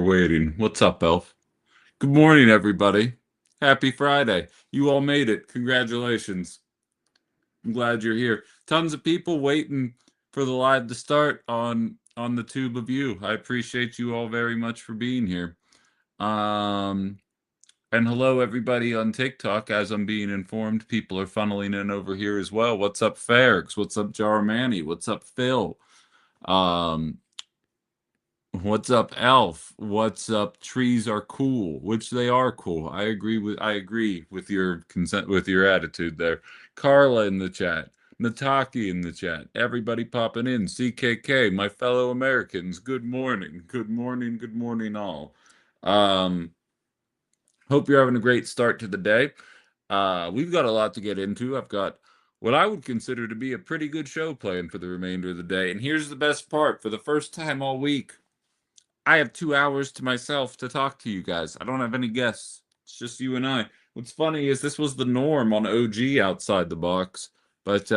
waiting. What's up, Elf? Good morning, everybody. Happy Friday. You all made it. Congratulations. I'm glad you're here. Tons of people waiting for the live to start on the tube of you. I appreciate you all very much for being here. Um, and hello, everybody on TikTok. As I'm being informed, people are funneling in over here as well. What's up, Ferrix? What's up, Jarmani? What's up, Phil? Um, What's up, Elf? What's up? Trees are cool, which they are cool. I agree with your consent with your attitude there. Carla in the chat, Nataki in the chat, everybody popping in. CKK, my fellow Americans, good morning. Good morning, good morning all. Um Hope you're having a great start to the day. We've got a lot to get into. I've got what I would consider to be a pretty good show planned for the remainder of the day. And here's the best part. For the first time all week, I have 2 hours to myself to talk to you guys. I don't have any guests. It's just you and I. What's funny is this was the norm on OG outside the box, but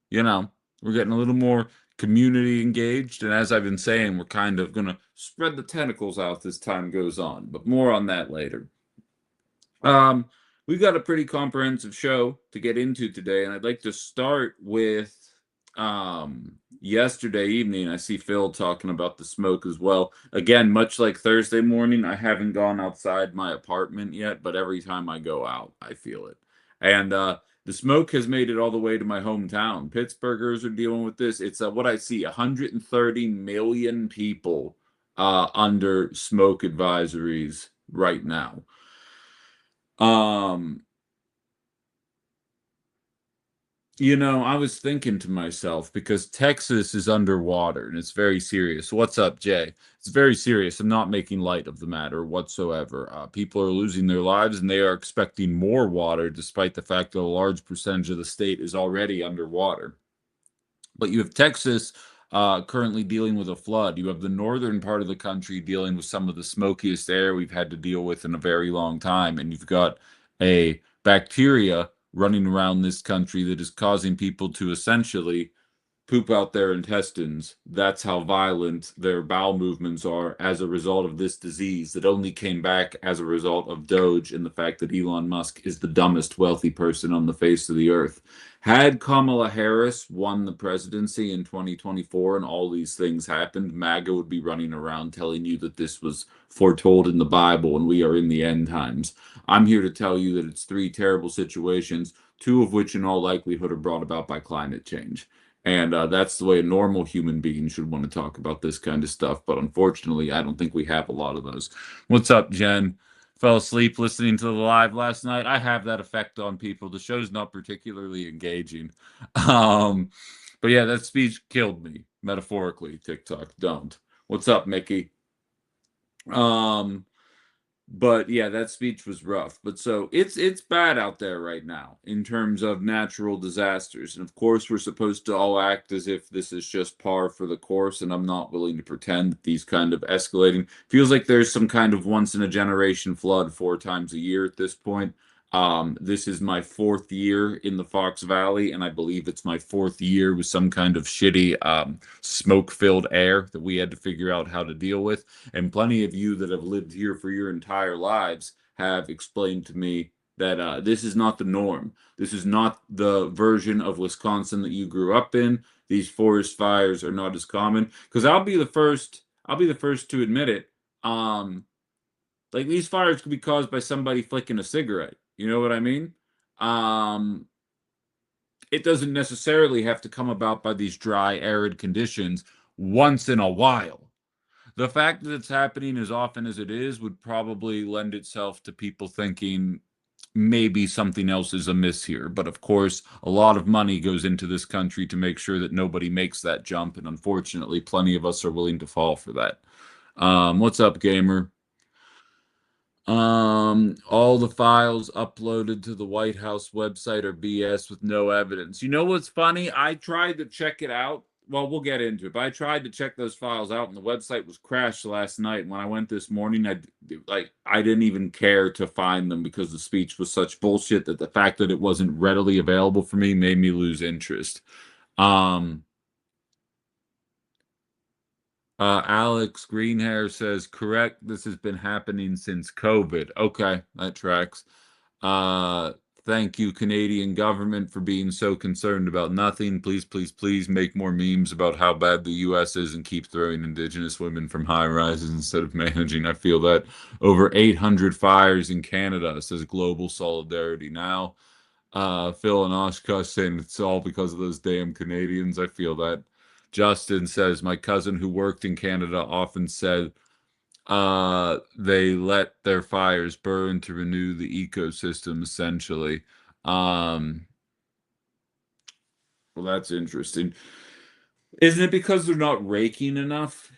you know, we're getting a little more community engaged, and as I've been saying, we're kind of gonna spread the tentacles out as time goes on, but more on that later. Um, we've got a pretty comprehensive show to get into today, and I'd like to start with yesterday evening. I see Phil talking about the smoke as well. Again, much like Thursday morning, I haven't gone outside my apartment yet, but every time I go out, I feel it. And the smoke has made it all the way to my hometown. Pittsburghers are dealing with this. It's what I see 130 million people under smoke advisories right now. Um, I was thinking to myself because Texas is underwater and it's very serious. What's up, Jay? It's very serious. I'm not making light of the matter whatsoever. People are losing their lives and they are expecting more water, despite the fact that a large percentage of the state is already underwater. But you have Texas currently dealing with a flood. You have the northern part of the country dealing with some of the smokiest air we've had to deal with in a very long time. And you've got a bacteria running around this country that is causing people to essentially poop out their intestines. That's how violent their bowel movements are as a result of this disease that only came back as a result of Doge and the fact that Elon Musk is the dumbest wealthy person on the face of the earth. Had Kamala Harris won the presidency in 2024 and all these things happened, MAGA would be running around telling you that this was foretold in the Bible and we are in the end times. I'm here to tell you that it's three terrible situations, two of which in all likelihood are brought about by climate change. And that's the way a normal human being should want to talk about this kind of stuff. But unfortunately, I don't think we have a lot of those. What's up, Jen? Fell asleep listening to the live last night. I have that effect on people. The show's not particularly engaging. Um, but yeah, that speech killed me, metaphorically. TikTok, don't. What's up, Mickey? Um, but yeah, that speech was rough. But so it's bad out there right now in terms of natural disasters. And of course, we're supposed to all act as if this is just par for the course, and I'm not willing to pretend that these kind of escalating feels like there's some kind of once in a generation flood 4 times a year at this point. This is my 4th year in the Fox Valley, and I believe it's my 4th year with some kind of shitty smoke-filled air that we had to figure out how to deal with. And plenty of you that have lived here for your entire lives have explained to me that this is not the norm. This is not the version of Wisconsin that you grew up in. These forest fires are not as common. Because I'll be the first to admit it. Like these fires could be caused by somebody flicking a cigarette. You know what I mean? Um, it doesn't necessarily have to come about by these dry, arid conditions once in a while. The fact that it's happening as often as it is would probably lend itself to people thinking maybe something else is amiss here. But of course, a lot of money goes into this country to make sure that nobody makes that jump. And unfortunately, plenty of us are willing to fall for that. What's up, gamer? All the files uploaded to the White House website are BS with no evidence. You know what's funny? I tried to check it out. Well, we'll get into it, but I tried to check those files out, and the website was crashed last night. And when I went this morning, I didn't even care to find them because the speech was such bullshit that the fact that it wasn't readily available for me made me lose interest. Um, Alex Greenhair says, correct. This has been happening since COVID. Okay, that tracks. Uh, Thank you, Canadian government, for being so concerned about nothing. Please, please, please make more memes about how bad the US is and keep throwing Indigenous women from high rises instead of managing. I feel that. Over 800 fires in Canada, says Global Solidarity Now. Phil and Oshkosh saying it's all because of those damn Canadians. I feel that. Justin says, my cousin who worked in Canada often said they let their fires burn to renew the ecosystem, essentially. Um, well, that's interesting. Isn't it because they're not raking enough?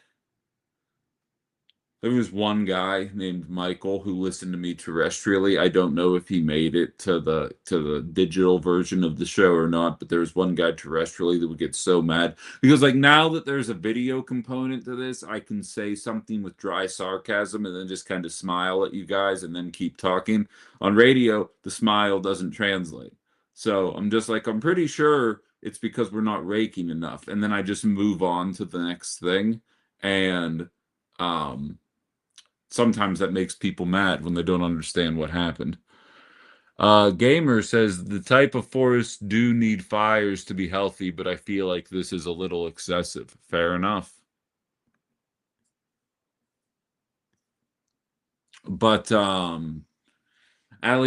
There was one guy named Michael who listened to me terrestrially. I don't know if he made it to the digital version of the show or not, but there was one guy terrestrially that would get so mad because like now that there's a video component to this, I can say something with dry sarcasm and then just kind of smile at you guys and then keep talking. On radio, the smile doesn't translate. So I'm just like, I'm pretty sure it's because we're not raking enough. And then I just move on to the next thing. And um sometimes that makes people mad when they don't understand what happened. Gamer says the type of forests do need fires to be healthy, but I feel like this is a little excessive. Fair enough. But Ali,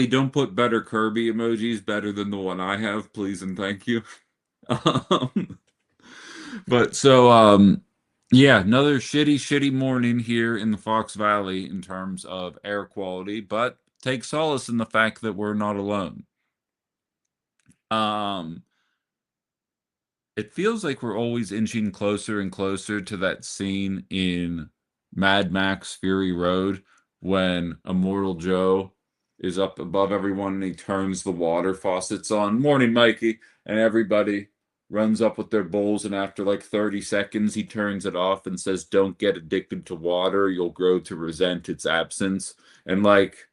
don't put better Kirby emojis better than the one I have, please and thank you. Um, but so yeah, another shitty morning here in the Fox Valley in terms of air quality, but take solace in the fact that we're not alone. Um, it feels like we're always inching closer and closer to that scene in Mad Max Fury Road when Immortal Joe is up above everyone and he turns the water faucets on. Morning, Mikey. And everybody runs up with their bowls, and after like 30 seconds, he turns it off and says, don't get addicted to water. You'll grow to resent its absence. And like,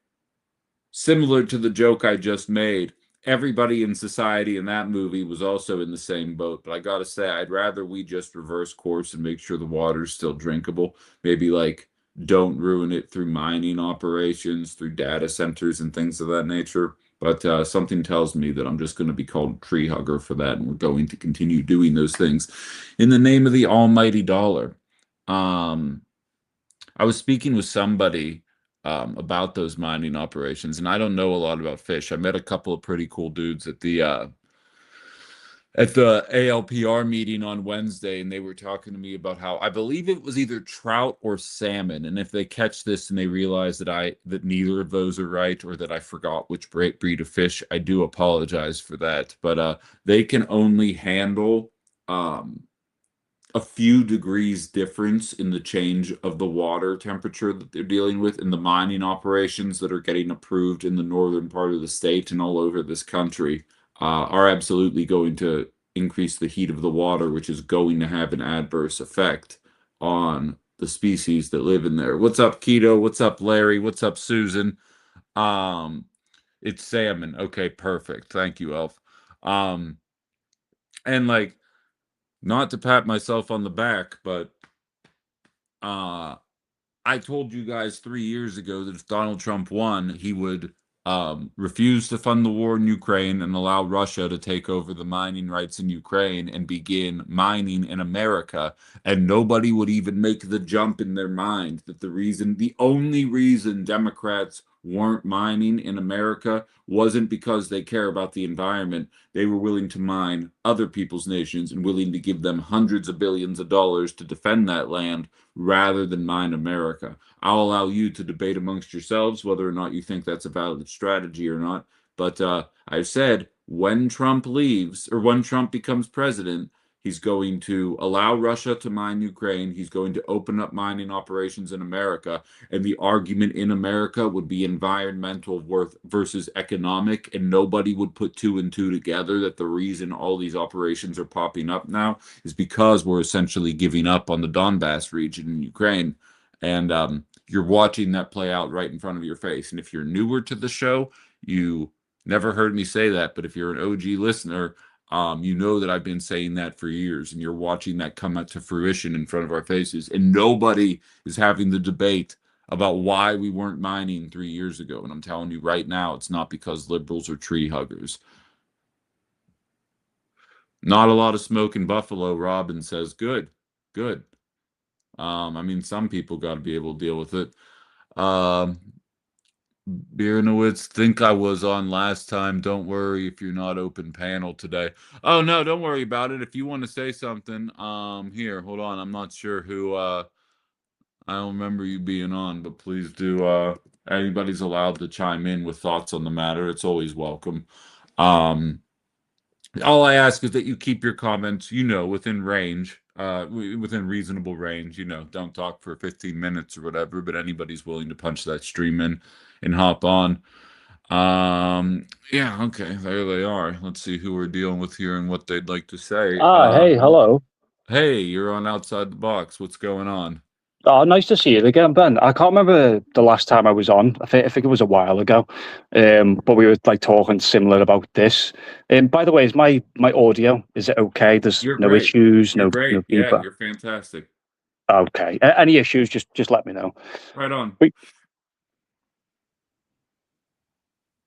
similar to the joke I just made, everybody in society in that movie was also in the same boat. But I gotta say, I'd rather we just reverse course and make sure the water's still drinkable. Maybe like don't ruin it through mining operations, through data centers and things of that nature. But something tells me that I'm just going to be called tree hugger for that, and we're going to continue doing those things in the name of the almighty dollar. Um, I was speaking with somebody about those mining operations, and I don't know a lot about fish. I met a couple of pretty cool dudes at the ALPR meeting on Wednesday, and they were talking to me about how I believe it was either trout or salmon. And if they catch this and they realize that neither of those are right, or that I forgot which breed of fish, I do apologize for that. But they can only handle a few degrees difference in the change of the water temperature that they're dealing with in the mining operations that are getting approved in the northern part of the state and all over this country are absolutely going to increase the heat of the water, which is going to have an adverse effect on the species that live in there. What's up, Keto? What's up, Larry? What's up, Susan? Um, it's salmon. Okay, perfect. Thank you, Elf. Um, and like, not to pat myself on the back, but uh I told you guys 3 years ago that if Donald Trump won, he would refuse to fund the war in Ukraine and allow Russia to take over the mining rights in Ukraine and begin mining in America. And nobody would even make the jump in their mind that the only reason Democrats weren't mining in America wasn't because they care about the environment. They were willing to mine other people's nations and willing to give them hundreds of billions of dollars to defend that land rather than mine America. I'll allow you to debate amongst yourselves whether or not you think that's a valid strategy or not. But I've said when Trump leaves or when Trump becomes president, he's going to allow Russia to mine Ukraine. He's going to open up mining operations in America. And the argument in America would be environmental worth versus economic. And nobody would put two and two together that the reason all these operations are popping up now is because we're essentially giving up on the Donbass region in Ukraine. And you're watching that play out right in front of your face. And if you're newer to the show, you never heard me say that. But if you're an OG listener, You know that I've been saying that for years, and you're watching that come out to fruition in front of our faces, and nobody is having the debate about why we weren't mining 3 years ago. And I'm telling you right now, it's not because liberals are tree huggers. Not a lot of smoke in Buffalo, Robin says. Good, good. I mean, some people got to be able to deal with it. Biernowitz, think I was on last time. Don't worry if you're not open panel today. Oh no, don't worry about it. If you want to say something, here, hold on. I'm not sure who I don't remember you being on, but please do anybody's allowed to chime in with thoughts on the matter. It's always welcome. All I ask is that you keep your comments, within range, within reasonable range. Don't talk for 15 minutes or whatever, but anybody's willing to punch that stream in and hop on. Yeah, okay, there they are. Let's see who we're dealing with here and what they'd like to say. Hey, hello. Hey, you're on Outside the Box. What's going on? Oh, nice to see you again, Ben. I can't remember the last time I was on. I think it was a while ago. But we were like talking similar about this. By the way, is my audio, is it okay? There's You're no great. issues, You're no great. Yeah, feedback. you're fantastic. Okay. Any issues? Just let me know. Right on. We,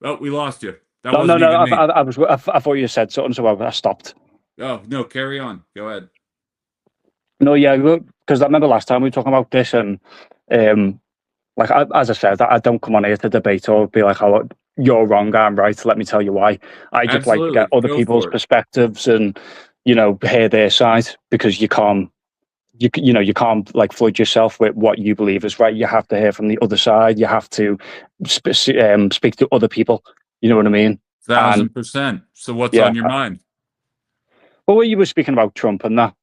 Oh, we lost you. That no, no, wasn't no. even me. I thought you said something, so I stopped. Oh, no, carry on. Go ahead. No, yeah, because I remember last time we were talking about this, and like as I said, I don't come on here to debate or be like, "Oh, you're wrong, I'm right. Let me tell you why." I just like to get Absolutely. other Go people's for it. perspectives and hear their side, because you can't you can't like flood yourself with what you believe is right. You have to hear from the other side. You have to speak to other people. You know what I mean? And 1,000%. So what's yeah, on your mind? well, you were speaking about Trump and that.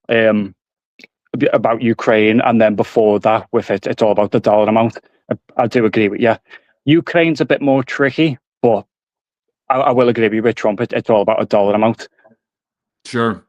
About Ukraine, and then before that, with it's all about the dollar amount. I do agree with you. Ukraine's a bit more tricky, but I will agree with Trump. It's all about a dollar amount. Sure.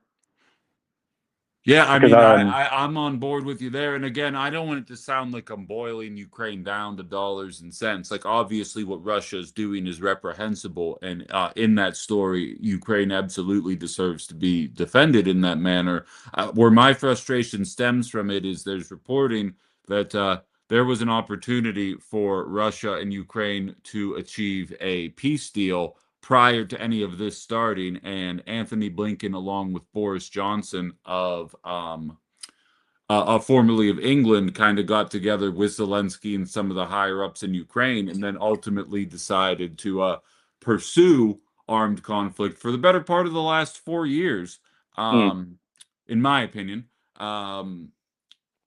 Yeah, I Because mean, I'm on board with you there. And again, I don't want it to sound like I'm boiling Ukraine down to dollars and cents. Like, obviously, what Russia is doing is reprehensible. And in that story, Ukraine absolutely deserves to be defended in that manner. Where my frustration stems from it is there's reporting that there was an opportunity for Russia and Ukraine to achieve a peace deal prior to any of this starting, and Anthony Blinken, along with Boris Johnson formerly of England, kind of got together with Zelensky and some of the higher ups in Ukraine, and then ultimately decided to pursue armed conflict for the better part of the last 4 years, mm, in my opinion.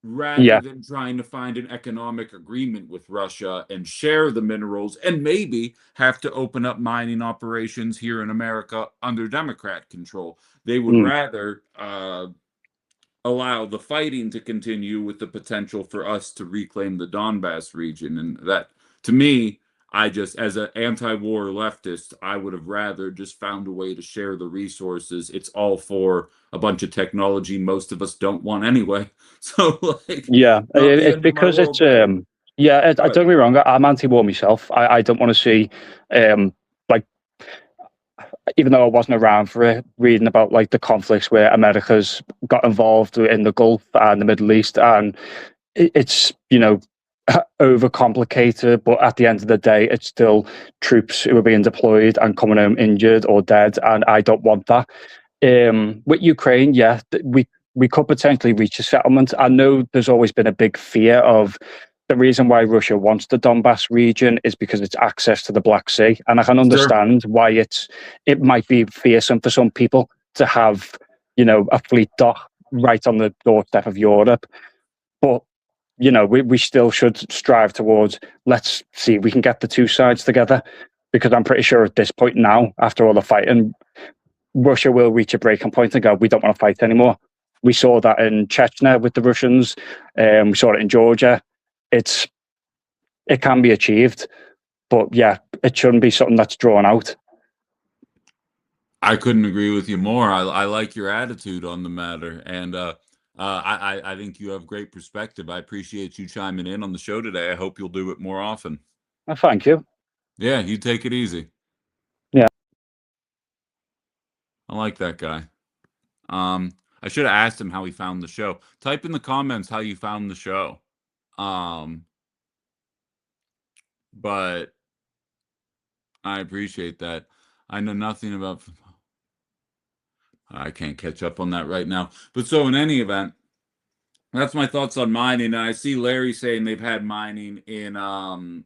Rather yeah, than trying to find an economic agreement with Russia and share the minerals and maybe have to open up mining operations here in America under Democrat control. They would mm, rather allow the fighting to continue with the potential for us to reclaim the Donbass region. And that, to me, as an anti-war leftist, I would have rather just found a way to share the resources. It's all for a bunch of technology most of us don't want anyway. So, like, yeah. not the It's end of my because world it's there. yeah. I But don't get me wrong. I'm anti-war myself. I don't want to see like, even though I wasn't around for it, reading about like the conflicts where America's got involved in the Gulf and the Middle East, and it's overcomplicated, but at the end of the day, it's still troops who are being deployed and coming home injured or dead, and I don't want that. With Ukraine, yeah, we could potentially reach a settlement. I know there's always been a big fear of the reason why Russia wants the Donbass region is because it's access to the Black Sea, and I can sure. understand why it might be fearsome for some people to have a fleet dock right on the doorstep of Europe, but we still should strive towards, let's see if we can get the two sides together, because I'm pretty sure at this point now, after all the fighting, Russia will reach a breaking point and go, we don't want to fight anymore. We saw that in Chechnya with the Russians. We saw it in Georgia. It can be achieved, but yeah, it shouldn't be something that's drawn out. I couldn't agree with you more. I like your attitude on the matter, and I think you have great perspective. I appreciate you chiming in on the show today. I hope you'll do it more often. Thank you. Yeah, you take it easy. Yeah. I like that guy. I should have asked him how he found the show. Type in the comments how you found the show. Um, but I appreciate that. I know nothing about. I can't catch up on that right now. But so in any event, that's my thoughts on mining. And I see Larry saying they've had mining in the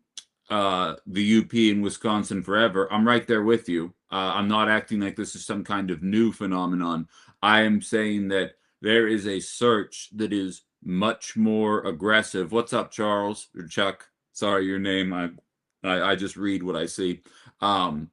UP in Wisconsin forever. I'm right there with you. I'm not acting like this is some kind of new phenomenon. I am saying that there is a search that is much more aggressive. What's up, Charles or Chuck? Sorry, your name. I just read what I see. Um,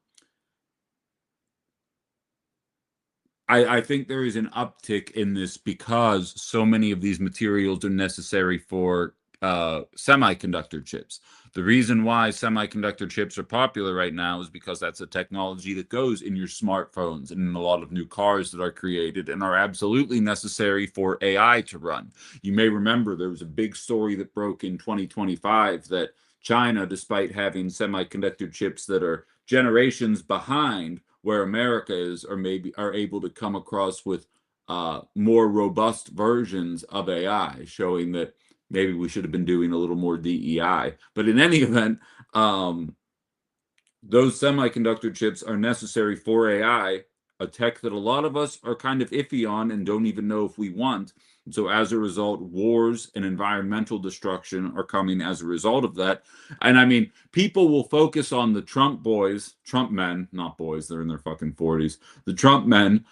I think there is an uptick in this because so many of these materials are necessary for semiconductor chips. The reason why semiconductor chips are popular right now is because that's a technology that goes in your smartphones and in a lot of new cars that are created and are absolutely necessary for AI to run. You may remember there was a big story that broke in 2025 that China, despite having semiconductor chips that are generations behind where America is, or maybe are able to come across with more robust versions of AI, showing that maybe we should have been doing a little more DEI. But in any event, those semiconductor chips are necessary for AI, a tech that a lot of us are kind of iffy on and don't even know if we want. So as a result, wars and environmental destruction are coming as a result of that. And I mean, people will focus on the Trump boys, Trump men, not boys, they're in their fucking 40s, the Trump men,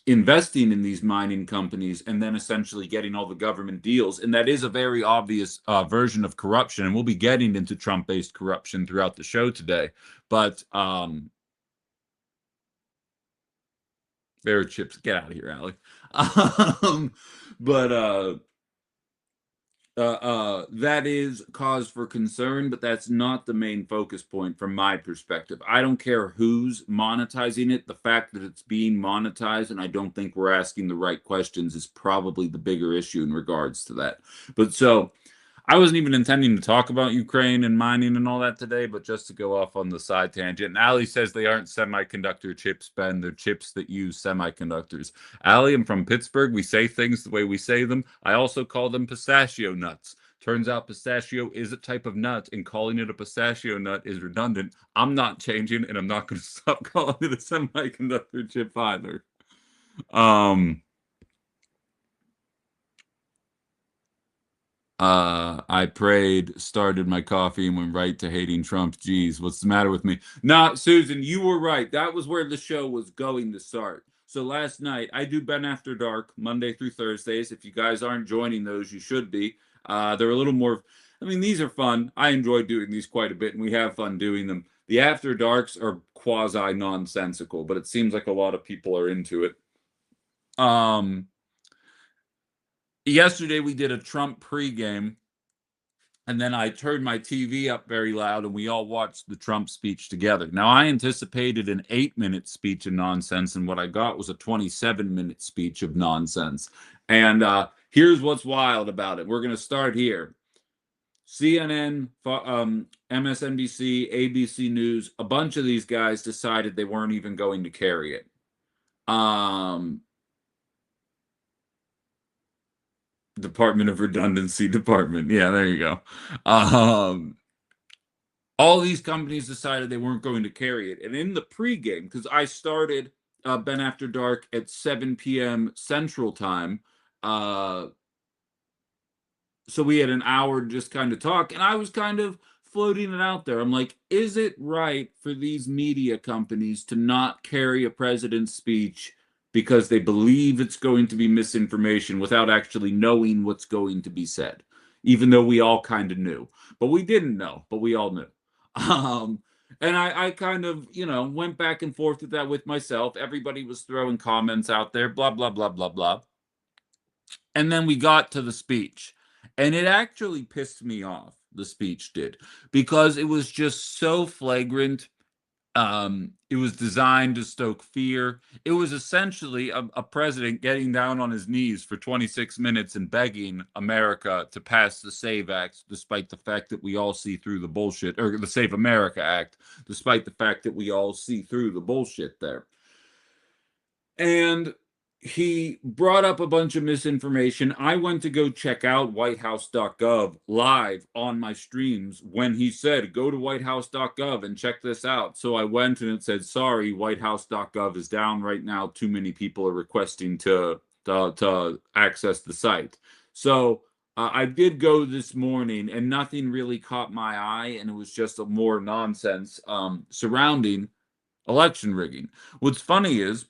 investing in these mining companies and then essentially getting all the government deals. And that is a very obvious version of corruption. And we'll be getting into Trump based corruption throughout the show today. But chips, get out of here, Alec. But that is cause for concern, but that's not the main focus point from my perspective. I don't care who's monetizing it. The fact that it's being monetized, and I don't think we're asking the right questions, is probably the bigger issue in regards to that. But so I wasn't even intending to talk about Ukraine and mining and all that today, but just to go off on the side tangent. And Ali says they aren't semiconductor chips, Ben. They're chips that use semiconductors. Ali, I'm from Pittsburgh. We say things the way we say them. I also call them pistachio nuts. Turns out pistachio is a type of nut, and calling it a pistachio nut is redundant. I'm not changing, and I'm not going to stop calling it a semiconductor chip either. I prayed, started my coffee, and went right to hating Trump. Geez, what's the matter with me? Nah, Susan, you were right. That was where the show was going to start. So last night, I do Ben After Dark, Monday through Thursdays. If you guys aren't joining those, you should be. They're a little more, I mean, these are fun. I enjoy doing these quite a bit, and we have fun doing them. The After Darks are quasi nonsensical, but it seems like a lot of people are into it. Yesterday we did a Trump pregame, and then I turned my TV up very loud, and we all watched the Trump speech together. Now I anticipated an 8-minute speech of nonsense, and what I got was a 27-minute speech of nonsense. And here's what's wild about it. We're going to start here. CNN, MSNBC, ABC News, a bunch of these guys decided they weren't even going to carry it. Department of Redundancy Department. Yeah, there you go. All these companies decided they weren't going to carry it. And in the pregame, because I started Ben After Dark at 7 p.m. Central Time, so we had an hour to just kind of talk, and I was kind of floating it out there. I'm like, is it right for these media companies to not carry a president's speech because they believe it's going to be misinformation without actually knowing what's going to be said? Even though we all kind of knew, but we didn't know, but we all knew. And I kind of, went back and forth with that with myself. Everybody was throwing comments out there, blah, blah, blah, blah, blah. And then we got to the speech. And it actually pissed me off, the speech did, because it was just so flagrant. It was designed to stoke fear. It was essentially a president getting down on his knees for 26 minutes and begging America to pass the SAVE Act, despite the fact that we all see through the bullshit, or the Save America Act, despite the fact that we all see through the bullshit there. And he brought up a bunch of misinformation. I went to go check out whitehouse.gov live on my streams when he said, go to whitehouse.gov and check this out. So I went and it said, sorry, whitehouse.gov is down right now. Too many people are requesting to access the site. So I did go this morning and nothing really caught my eye, and it was just a more nonsense surrounding election rigging. What's funny is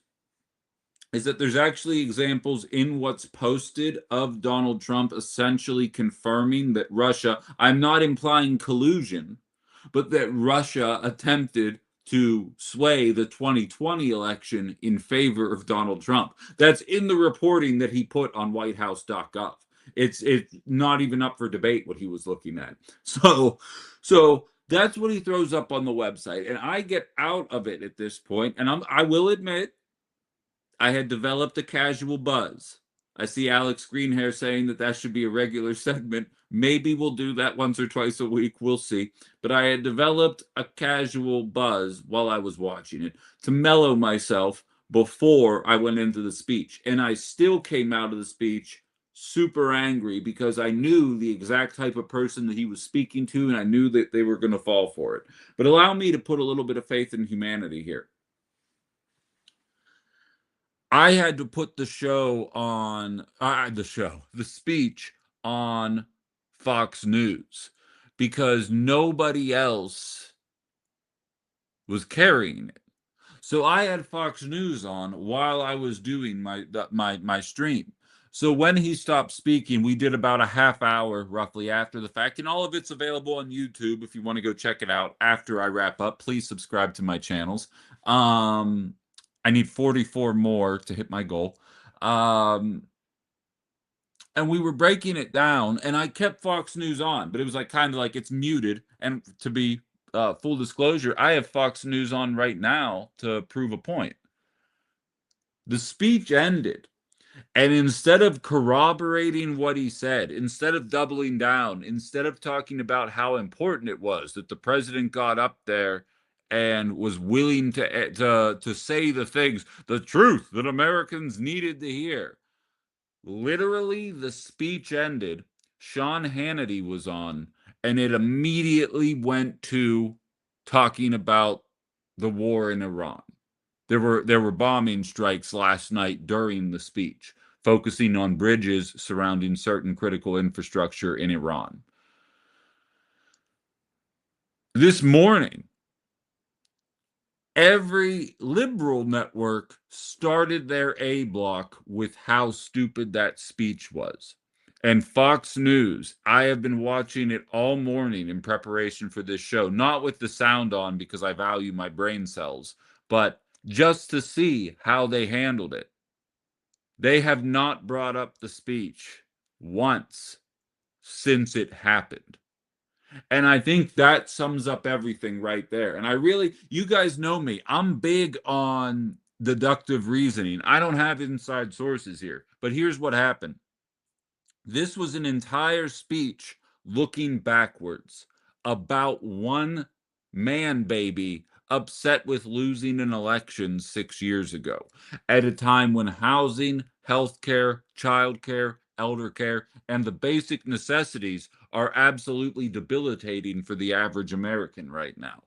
that there's actually examples in what's posted of Donald Trump essentially confirming that Russia, I'm not implying collusion, but that Russia attempted to sway the 2020 election in favor of Donald Trump. That's in the reporting that he put on whitehouse.gov. It's not even up for debate what he was looking at. So that's what he throws up on the website, and I get out of it at this point, and I will admit I had developed a casual buzz. I see Alex Greenhair saying that that should be a regular segment. Maybe we'll do that once or twice a week. We'll see. But I had developed a casual buzz while I was watching it to mellow myself before I went into the speech. And I still came out of the speech super angry because I knew the exact type of person that he was speaking to, and I knew that they were going to fall for it. But allow me to put a little bit of faith in humanity here. I had to put the speech on Fox News because nobody else was carrying it. So I had Fox News on while I was doing my stream. So when he stopped speaking, we did about a half hour roughly after the fact, and all of it's available on YouTube if you want to go check it out after I wrap up. Please subscribe to my channels. I need 44 more to hit my goal. And we were breaking it down, and I kept Fox News on, but it was like kind of like it's muted. And to be full disclosure, I have Fox News on right now to prove a point. The speech ended, and instead of corroborating what he said, instead of doubling down, instead of talking about how important it was that the president got up there and was willing to say the things, the truth that Americans needed to hear, literally the speech ended. Sean Hannity was on, and it immediately went to talking about the war in Iran. There were bombing strikes last night during the speech, focusing on bridges surrounding certain critical infrastructure in Iran. This morning, every liberal network started their A block with how stupid that speech was. And Fox News, I have been watching it all morning in preparation for this show, not with the sound on because I value my brain cells, but just to see how they handled it. They have not brought up the speech once since it happened. And I think that sums up everything right there. And you guys know me, I'm big on deductive reasoning. I don't have inside sources here, but here's what happened. This was an entire speech looking backwards about one man baby upset with losing an election 6 years ago, at a time when housing, healthcare, childcare, elder care, and the basic necessities are absolutely debilitating for the average American right now.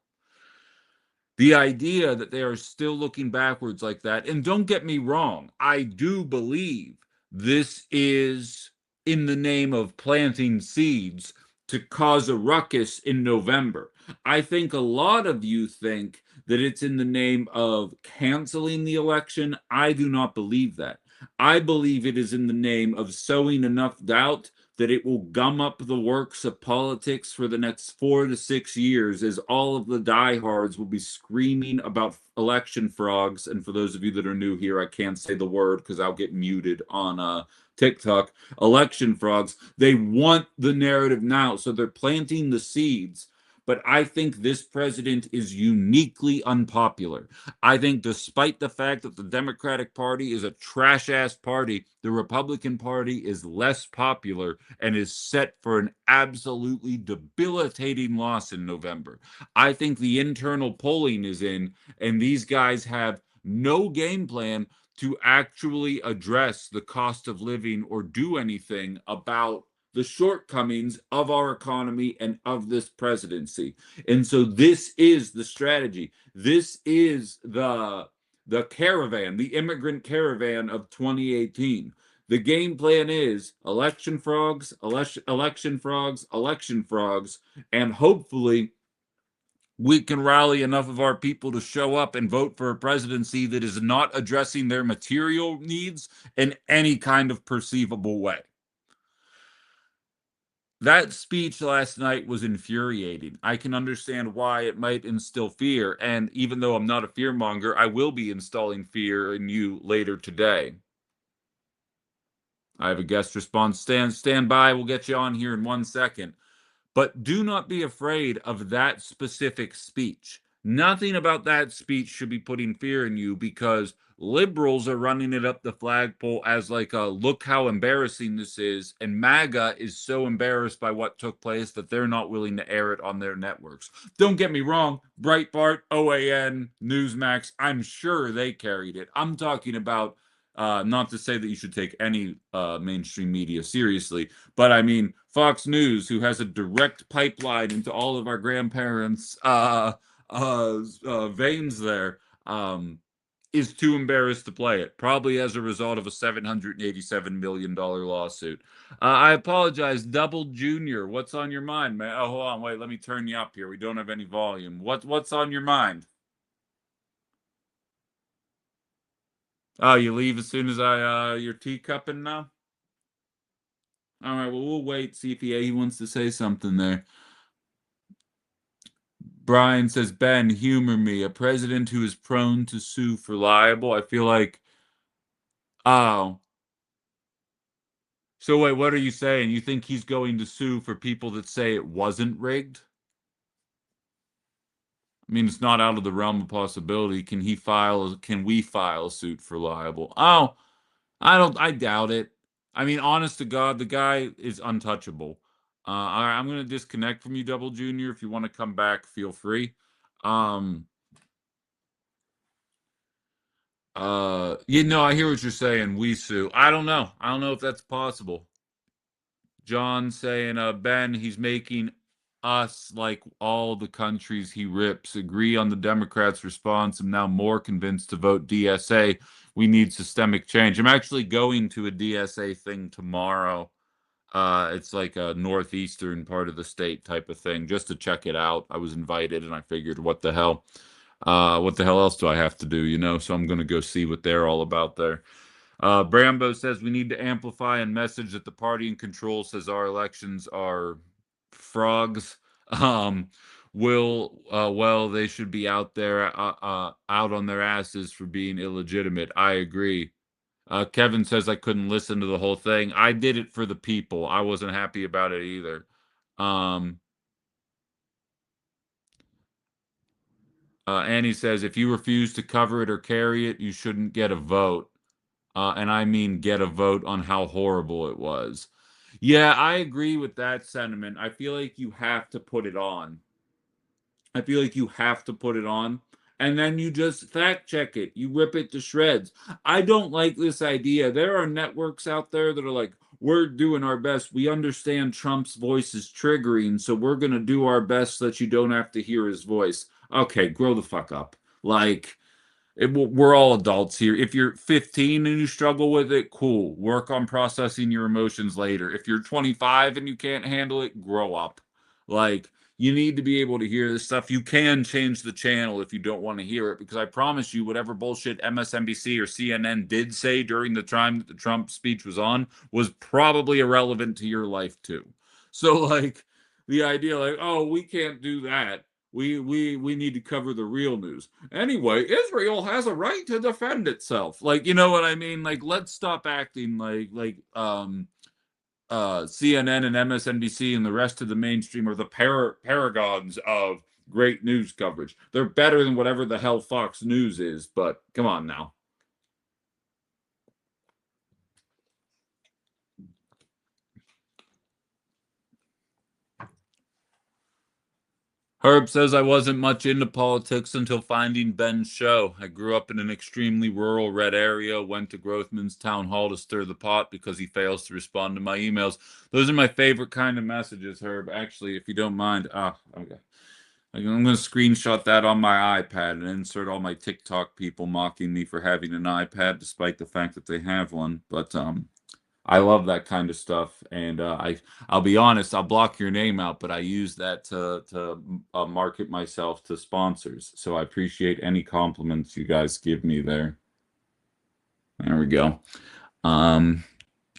The idea that they are still looking backwards like that, and don't get me wrong, I do believe this is in the name of planting seeds to cause a ruckus in November. I think a lot of you think that it's in the name of canceling the election. I do not believe that. I believe it is in the name of sowing enough doubt that it will gum up the works of politics for the next 4 to 6 years, as all of the diehards will be screaming about election frogs. And for those of you that are new here, I can't say the word because I'll get muted on TikTok. Election frogs. They want the narrative now, so they're planting the seeds. But I think this president is uniquely unpopular. I think despite the fact that the Democratic Party is a trash-ass party, the Republican Party is less popular and is set for an absolutely debilitating loss in November. I think the internal polling is in, and these guys have no game plan to actually address the cost of living or do anything about the shortcomings of our economy and of this presidency. And so this is the strategy. This is the caravan, the immigrant caravan of 2018. The game plan is election frogs, election frogs, election frogs, and hopefully we can rally enough of our people to show up and vote for a presidency that is not addressing their material needs in any kind of perceivable way. That speech last night was infuriating. I can understand why it might instill fear, and even though I'm not a fearmonger, I will be installing fear in you later today. I have a guest response. Stand by. We'll get you on here in 1 second. But do not be afraid of that specific speech. Nothing about that speech should be putting fear in you, because liberals are running it up the flagpole as like a look how embarrassing this is, and MAGA is so embarrassed by what took place that they're not willing to air it on their networks. Don't get me wrong, Breitbart, OAN, Newsmax, I'm sure they carried it. I'm talking about not to say that you should take any mainstream media seriously, but I mean, Fox News, who has a direct pipeline into all of our grandparents' veins there, is too embarrassed to play it, probably as a result of a $787 million lawsuit. I apologize, Double Junior. What's on your mind, man? Oh, hold on, wait, let me turn you up here. We don't have any volume. What's on your mind? Oh, you leave as soon as you're teacupping now? All right, well, we'll wait, see if he wants to say something there. Brian says, Ben, humor me. A president who is prone to sue for libel. I feel like, oh. So wait, what are you saying? You think he's going to sue for people that say it wasn't rigged? I mean, it's not out of the realm of possibility. Can we file a suit for libel? Oh, I doubt it. I mean, honest to God, the guy is untouchable. All right, I'm going to disconnect from you, Double Junior. If you want to come back, feel free. I hear what you're saying. We sue. I don't know. I don't know if that's possible. John saying, Ben, he's making us like all the countries he rips. Agree on the Democrats' response. I'm now more convinced to vote DSA. We need systemic change. I'm actually going to a DSA thing tomorrow. It's like a northeastern part of the state type of thing, just to check it out. I was invited, and I figured, what the hell? What the hell else do I have to do? So I'm going to go see what they're all about there. Brambo says we need to amplify and message that the party in control says our elections are frogs. Um, they should be out there, out on their asses for being illegitimate. I agree. Kevin says I couldn't listen to the whole thing. I did it for the people. I wasn't happy about it either. Annie says if you refuse to cover it or carry it, you shouldn't get a vote. And I mean get a vote on how horrible it was. Yeah, I agree with that sentiment. I feel like you have to put it on. I feel like you have to put it on. And then you just fact check it. You rip it to shreds. I don't like this idea. There are networks out there that are like, we're doing our best. We understand Trump's voice is triggering, so we're going to do our best so that you don't have to hear his voice. Okay, grow the fuck up. Like, we're all adults here. If you're 15 and you struggle with it, cool. Work on processing your emotions later. If you're 25 and you can't handle it, grow up. Like, you need to be able to hear this stuff. You can change the channel if you don't want to hear it, because I promise you, whatever bullshit MSNBC or CNN did say during the time that the Trump speech was on was probably irrelevant to your life too. So, like, the idea, like, oh, we can't do that. We need to cover the real news. Anyway, Israel has a right to defend itself. Like, you know what I mean? Like, let's stop acting like CNN and MSNBC and the rest of the mainstream are the paragons of great news coverage. They're better than whatever the hell Fox News is, but come on now. Herb says I wasn't much into politics until finding Ben's show. I grew up in an extremely rural red area, went to Grothman's town hall to stir the pot because he fails to respond to my emails. Those are my favorite kind of messages, Herb. Actually, if you don't mind, okay. I'm going to screenshot that on my iPad and insert all my TikTok people mocking me for having an iPad, despite the fact that they have one. But I love that kind of stuff, and I'll be honest, I'll block your name out, but I use that to market myself to sponsors. So I appreciate any compliments you guys give me there. There we go. Um,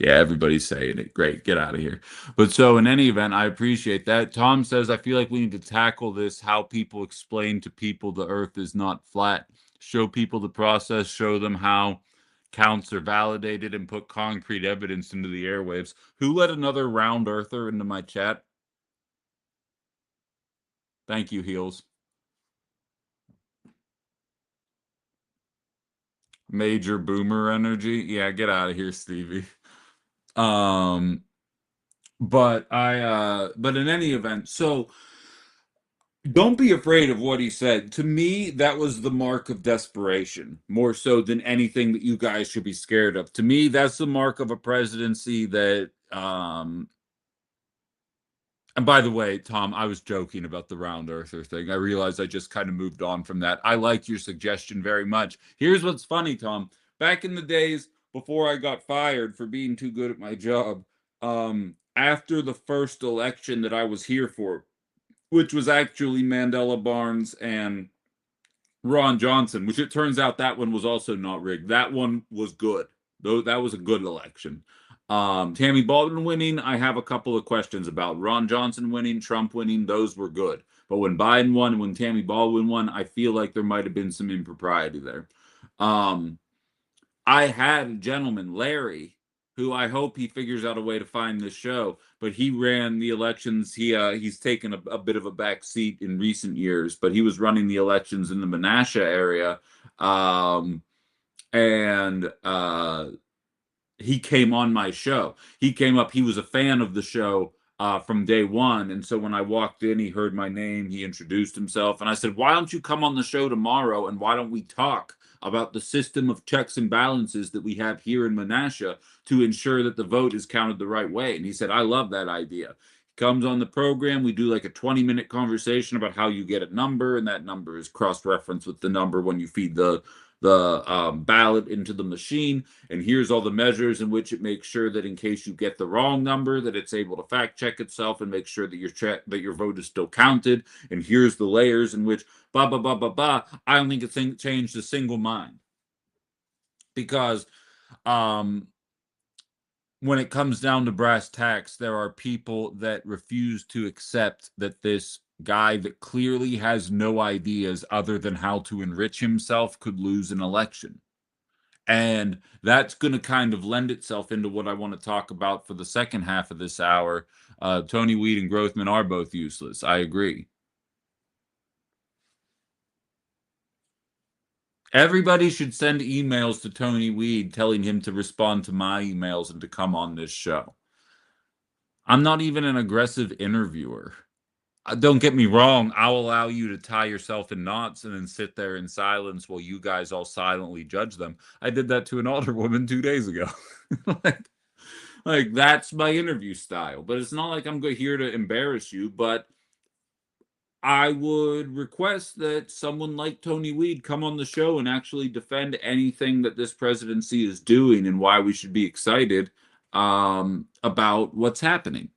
yeah, everybody's saying it. Great, get out of here. But so in any event, I appreciate that. Tom says I feel like we need to tackle this: how people explain to people the Earth is not flat. Show people the process. Show them how counts are validated and put concrete evidence into the airwaves. Who let another round earther into my chat? Thank you, Heels. Major boomer energy. Yeah, get out of here, Stevie. Um, but in any event, so don't be afraid of what he said. To me, that was the mark of desperation, more so than anything that you guys should be scared of. To me, that's the mark of a presidency that and by the way, Tom, I was joking about the round earther thing. I realized I just kind of moved on from that. I like your suggestion very much. Here's what's funny, Tom. Back in the days before I got fired for being too good at my job, after the first election that I was here for, which was actually Mandela Barnes and Ron Johnson, which it turns out that one was also not rigged. That one was good. Though that was a good election. Tammy Baldwin winning, I have a couple of questions about. Ron Johnson winning, Trump winning, those were good. But when Biden won and when Tammy Baldwin won, I feel like there might have been some impropriety there. Um, I had a gentleman, Larry, who I hope he figures out a way to find this show, but he ran the elections. He's taken a bit of a back seat in recent years, but he was running the elections in the Menasha area. And he came on my show. He came up, he was a fan of the show from day one. And so when I walked in, he heard my name, he introduced himself, and I said, "Why don't you come on the show tomorrow and why don't we talk about the system of checks and balances that we have here in Menasha to ensure that the vote is counted the right way?" And he said, "I love that idea." He comes on the program, we do like a 20-minute conversation about how you get a number, and that number is cross-referenced with the number when you feed the ballot into the machine, and here's all the measures in which it makes sure that in case you get the wrong number, that it's able to fact check itself and make sure that your vote is still counted, and here's the layers in which blah blah blah blah blah. I don't think it's changed a single mind, because um when it comes down to brass tacks, there are people that refuse to accept that this guy that clearly has no ideas other than how to enrich himself could lose an election. And that's going to kind of lend itself into what I want to talk about for the second half of this hour. Tony Weed and Grothman are both useless. I agree. Everybody should send emails to Tony Weed telling him to respond to my emails and to come on this show. I'm not even an aggressive interviewer. Don't get me wrong, I'll allow you to tie yourself in knots and then sit there in silence while you guys all silently judge them. I did that to an older woman 2 days ago. like, like that's my interview style. But it's not like I'm here to embarrass you, but I would request that someone like Tony Weed come on the show and actually defend anything that this presidency is doing and why we should be excited about what's happening.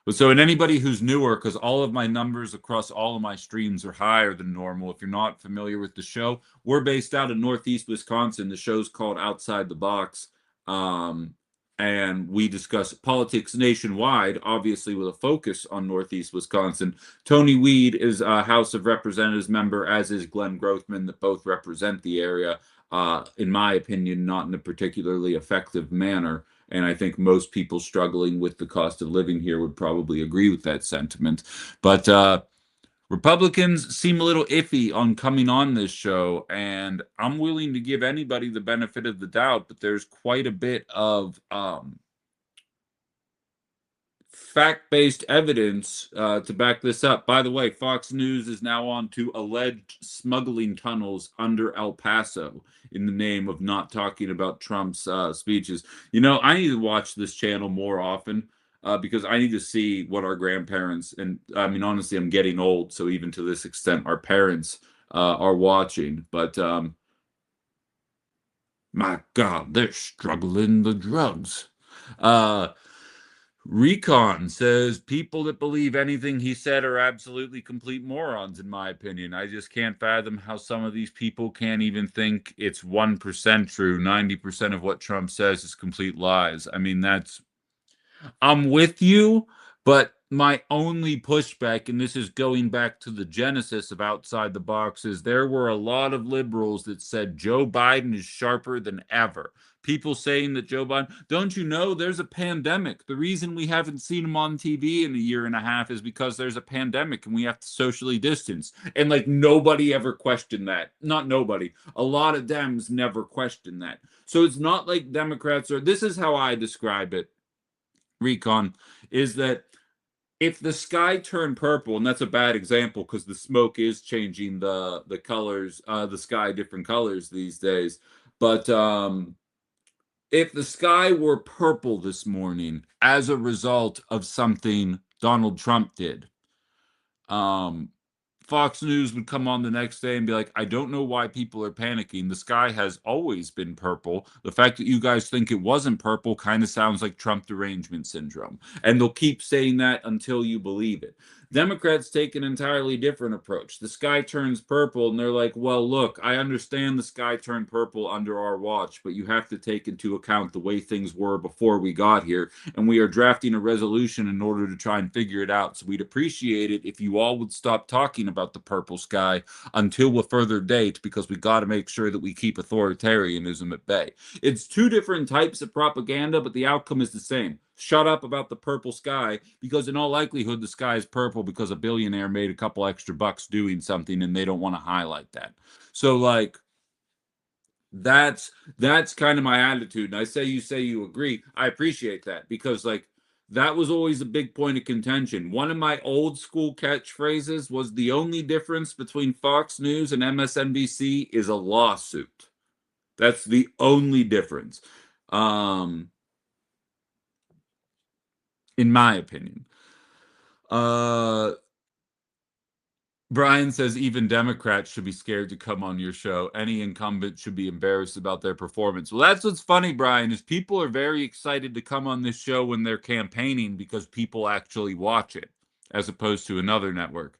So, and anybody who's newer, because all of my numbers across all of my streams are higher than normal. If you're not familiar with the show, we're based out of Northeast Wisconsin. The show's called Outside the Box. Um, and we discuss politics nationwide, obviously with a focus on Northeast Wisconsin. Tony Weed is a House of Representatives member, as is Glenn Grothman, that both represent the area, in my opinion, not in a particularly effective manner. And I think most people struggling with the cost of living here would probably agree with that sentiment. But Republicans seem a little iffy on coming on this show, and I'm willing to give anybody the benefit of the doubt, but there's quite a bit of fact-based evidence to back this up. By the way, Fox News is now on to alleged smuggling tunnels under El Paso in the name of not talking about Trump's speeches. You know, I need to watch this channel more often because I need to see what our grandparents, and I mean, honestly, I'm getting old, so even to this extent, our parents are watching. But my God, they're struggling the drugs. Recon says people that believe anything he said are absolutely complete morons, in my opinion. I just can't fathom how some of these people can't even think it's 1% true. 90% of what Trump says is complete lies. I mean, I'm with you, but my only pushback, and this is going back to the genesis of outside the box, is there were a lot of liberals that said Joe Biden is sharper than ever. People saying that Joe Biden, don't you know there's a pandemic? The reason we haven't seen him on TV in a year and a half is because there's a pandemic and we have to socially distance. And like nobody ever questioned that. Not nobody. A lot of Dems never questioned that. So it's not like Democrats are, this is how I describe it, Recon, is that if the sky turned purple, and that's a bad example because the smoke is changing the colors, the sky different colors these days. But if the sky were purple this morning as a result of something Donald Trump did, um, Fox News would come on the next day and be like, I don't know why people are panicking. The sky has always been purple. The fact that you guys think it wasn't purple kind of sounds like Trump derangement syndrome. And they'll keep saying that until you believe it. Democrats take an entirely different approach. The sky turns purple, and they're like, well, look, I understand the sky turned purple under our watch, but you have to take into account the way things were before we got here. And we are drafting a resolution in order to try and figure it out. So we'd appreciate it if you all would stop talking about the purple sky until a further date, because we got to make sure that we keep authoritarianism at bay. It's two different types of propaganda, but the outcome is the same. Shut up about the purple sky, because in all likelihood the sky is purple because a billionaire made a couple extra bucks doing something and they don't want to highlight that. So like that's kind of my attitude. And I say you agree. I appreciate that, because like that was always a big point of contention. One of my old school catchphrases was the only difference between Fox News and MSNBC is a lawsuit. That's the only difference. In my opinion. Brian says even Democrats should be scared to come on your show. Any incumbent should be embarrassed about their performance. Well, that's what's funny, Brian, is people are very excited to come on this show when they're campaigning because people actually watch it, as opposed to another network.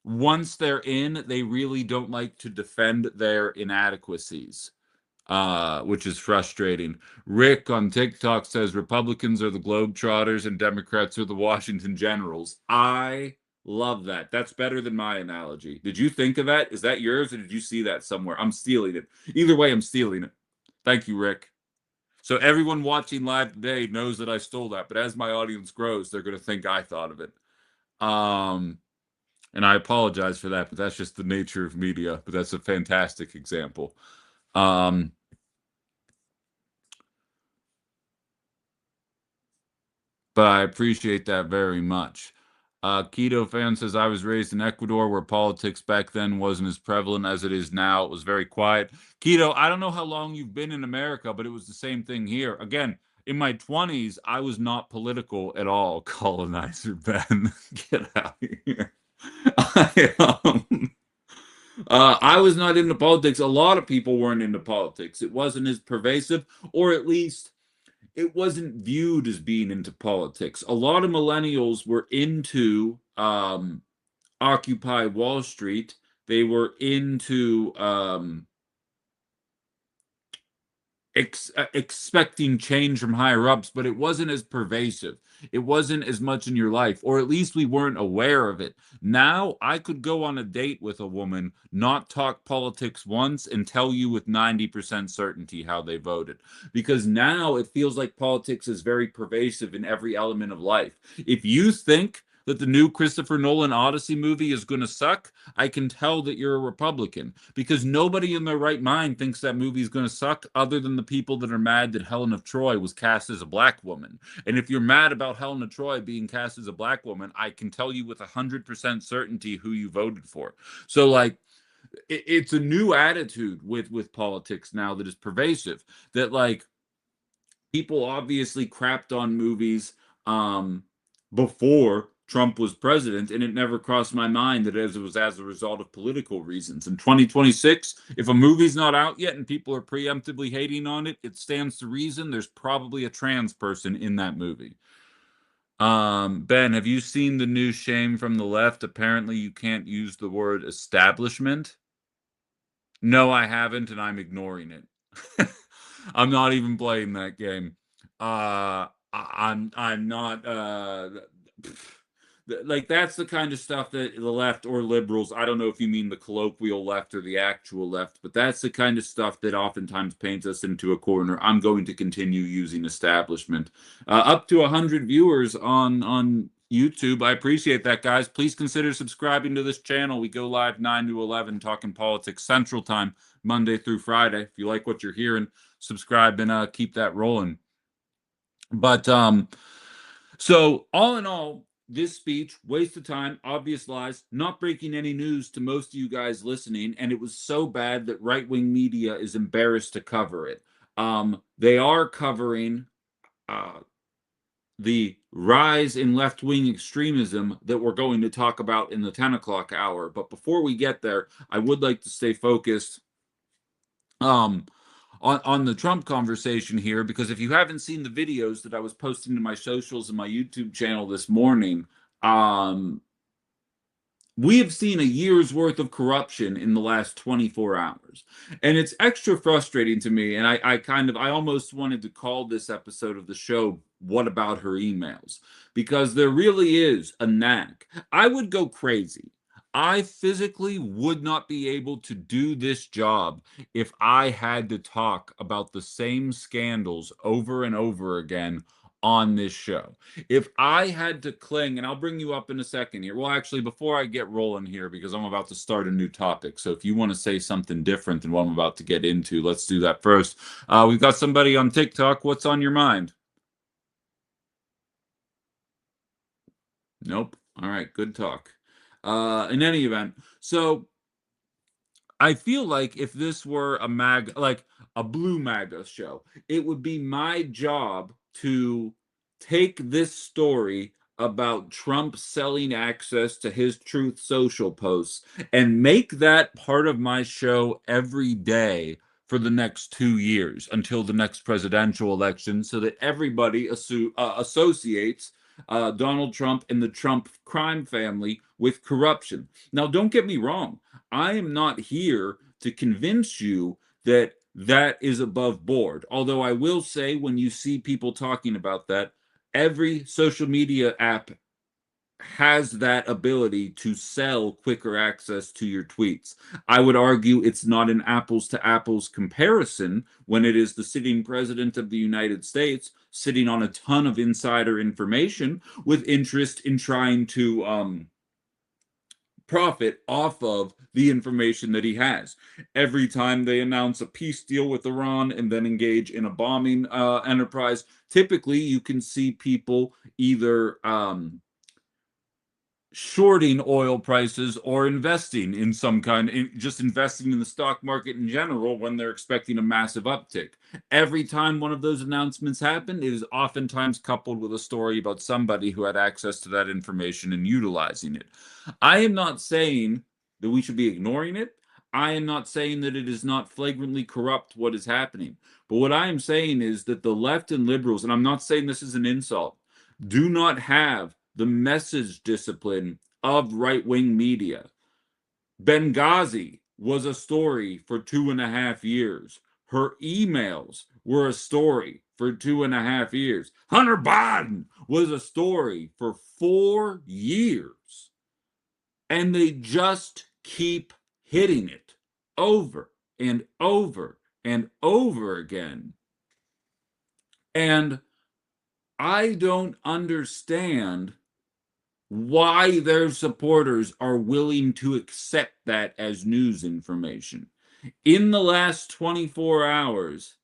Once they're in, they really don't like to defend their inadequacies, which is frustrating. Rick on TikTok says Republicans are the Globetrotters and Democrats are the Washington Generals. I love that. That's better than my analogy. Did you think of that? Is that yours, or did you see that somewhere? I'm stealing it. Either way, I'm stealing it. Thank you, Rick. So everyone watching live today knows that I stole that, but as my audience grows, they're going to think I thought of it. And I apologize for that, but that's just the nature of media. But that's a fantastic example. But I appreciate that very much. Keto Fan says, I was raised in Ecuador where politics back then wasn't as prevalent as it is now. It was very quiet. Keto, I don't know how long you've been in America, but it was the same thing here. Again, in my 20s, I was not political at all. Colonizer Ben, get out of here. I was not into politics. A lot of people weren't into politics. It wasn't as pervasive, or at least it wasn't viewed as being into politics. A lot of millennials were into Occupy Wall Street. They were into expecting change from higher ups, but it wasn't as pervasive. It wasn't as much in your life, or at least we weren't aware of it. Now I could go on a date with a woman, not talk politics once, and tell you with 90% certainty how they voted, because now it feels like politics is very pervasive in every element of life. If you think that the new Christopher Nolan Odyssey movie is going to suck, I can tell that you're a Republican, because nobody in their right mind thinks that movie is going to suck other than the people that are mad that Helen of Troy was cast as a black woman. And if you're mad about Helen of Troy being cast as a black woman, I can tell you with 100% certainty who you voted for. So, like, it's a new attitude with politics now that is pervasive, that, like, people obviously crapped on movies um, before Trump was president, and it never crossed my mind that it was as a result of political reasons. In 2026, if a movie's not out yet and people are preemptively hating on it, it stands to reason there's probably a trans person in that movie. Ben, have you seen the new shame from the left? Apparently, you can't use the word establishment. No, I haven't, and I'm ignoring it. I'm not even playing that game. I'm not like, that's the kind of stuff that the left or liberals, I don't know if you mean the colloquial left or the actual left, but that's the kind of stuff that oftentimes paints us into a corner. I'm going to continue using establishment. Up to 100 viewers on YouTube. I appreciate that, guys. Please consider subscribing to this channel. We go live 9 to 11 talking politics Central Time, Monday through Friday. If you like what you're hearing, subscribe and keep that rolling. But so all in all, this speech, waste of time, obvious lies, not breaking any news to most of you guys listening, and it was so bad that right-wing media is embarrassed to cover it. They are covering the rise in left-wing extremism that we're going to talk about in the 10 o'clock hour. But before we get there, I would like to stay focused on the Trump conversation here, because if you haven't seen the videos that I was posting to my socials and my YouTube channel this morning, we have seen a year's worth of corruption in the last 24 hours. And it's extra frustrating to me. And I almost wanted to call this episode of the show, What About Her Emails? Because there really is a knack. I would go crazy. I physically would not be able to do this job if I had to talk about the same scandals over and over again on this show. If I had to cling, and I'll bring you up in a second here. Well, actually, before I get rolling here, because I'm about to start a new topic. So if you want to say something different than what I'm about to get into, let's do that first. We've got somebody on TikTok. What's on your mind? Nope. All right, good talk. In any event, so I feel like if this were like a blue MAGA show, it would be my job to take this story about Trump selling access to his Truth Social posts and make that part of my show every day for the next 2 years until the next presidential election, so that everybody associates Donald Trump and the Trump crime family with corruption. Now, don't get me wrong. I am not here to convince you that that is above board. Although I will say, when you see people talking about that, every social media app has that ability to sell quicker access to your tweets. I would argue it's not an apples to apples comparison when it is the sitting president of the United States sitting on a ton of insider information with interest in trying to profit off of the information that he has. Every time they announce a peace deal with Iran and then engage in a bombing enterprise, typically you can see people either shorting oil prices or investing in some kind, just investing in the stock market in general when they're expecting a massive uptick. Every time one of those announcements happen, it is oftentimes coupled with a story about somebody who had access to that information and utilizing it. I am not saying that we should be ignoring it. I am not saying that it is not flagrantly corrupt what is happening. But what I am saying is that the left and liberals, and I'm not saying this is an insult, do not have the message discipline of right-wing media. Benghazi was a story for 2.5 years. Her emails were a story for 2.5 years. Hunter Biden was a story for 4 years. And they just keep hitting it over and over and over again. And I don't understand why their supporters are willing to accept that as news information. In the last 24 hours,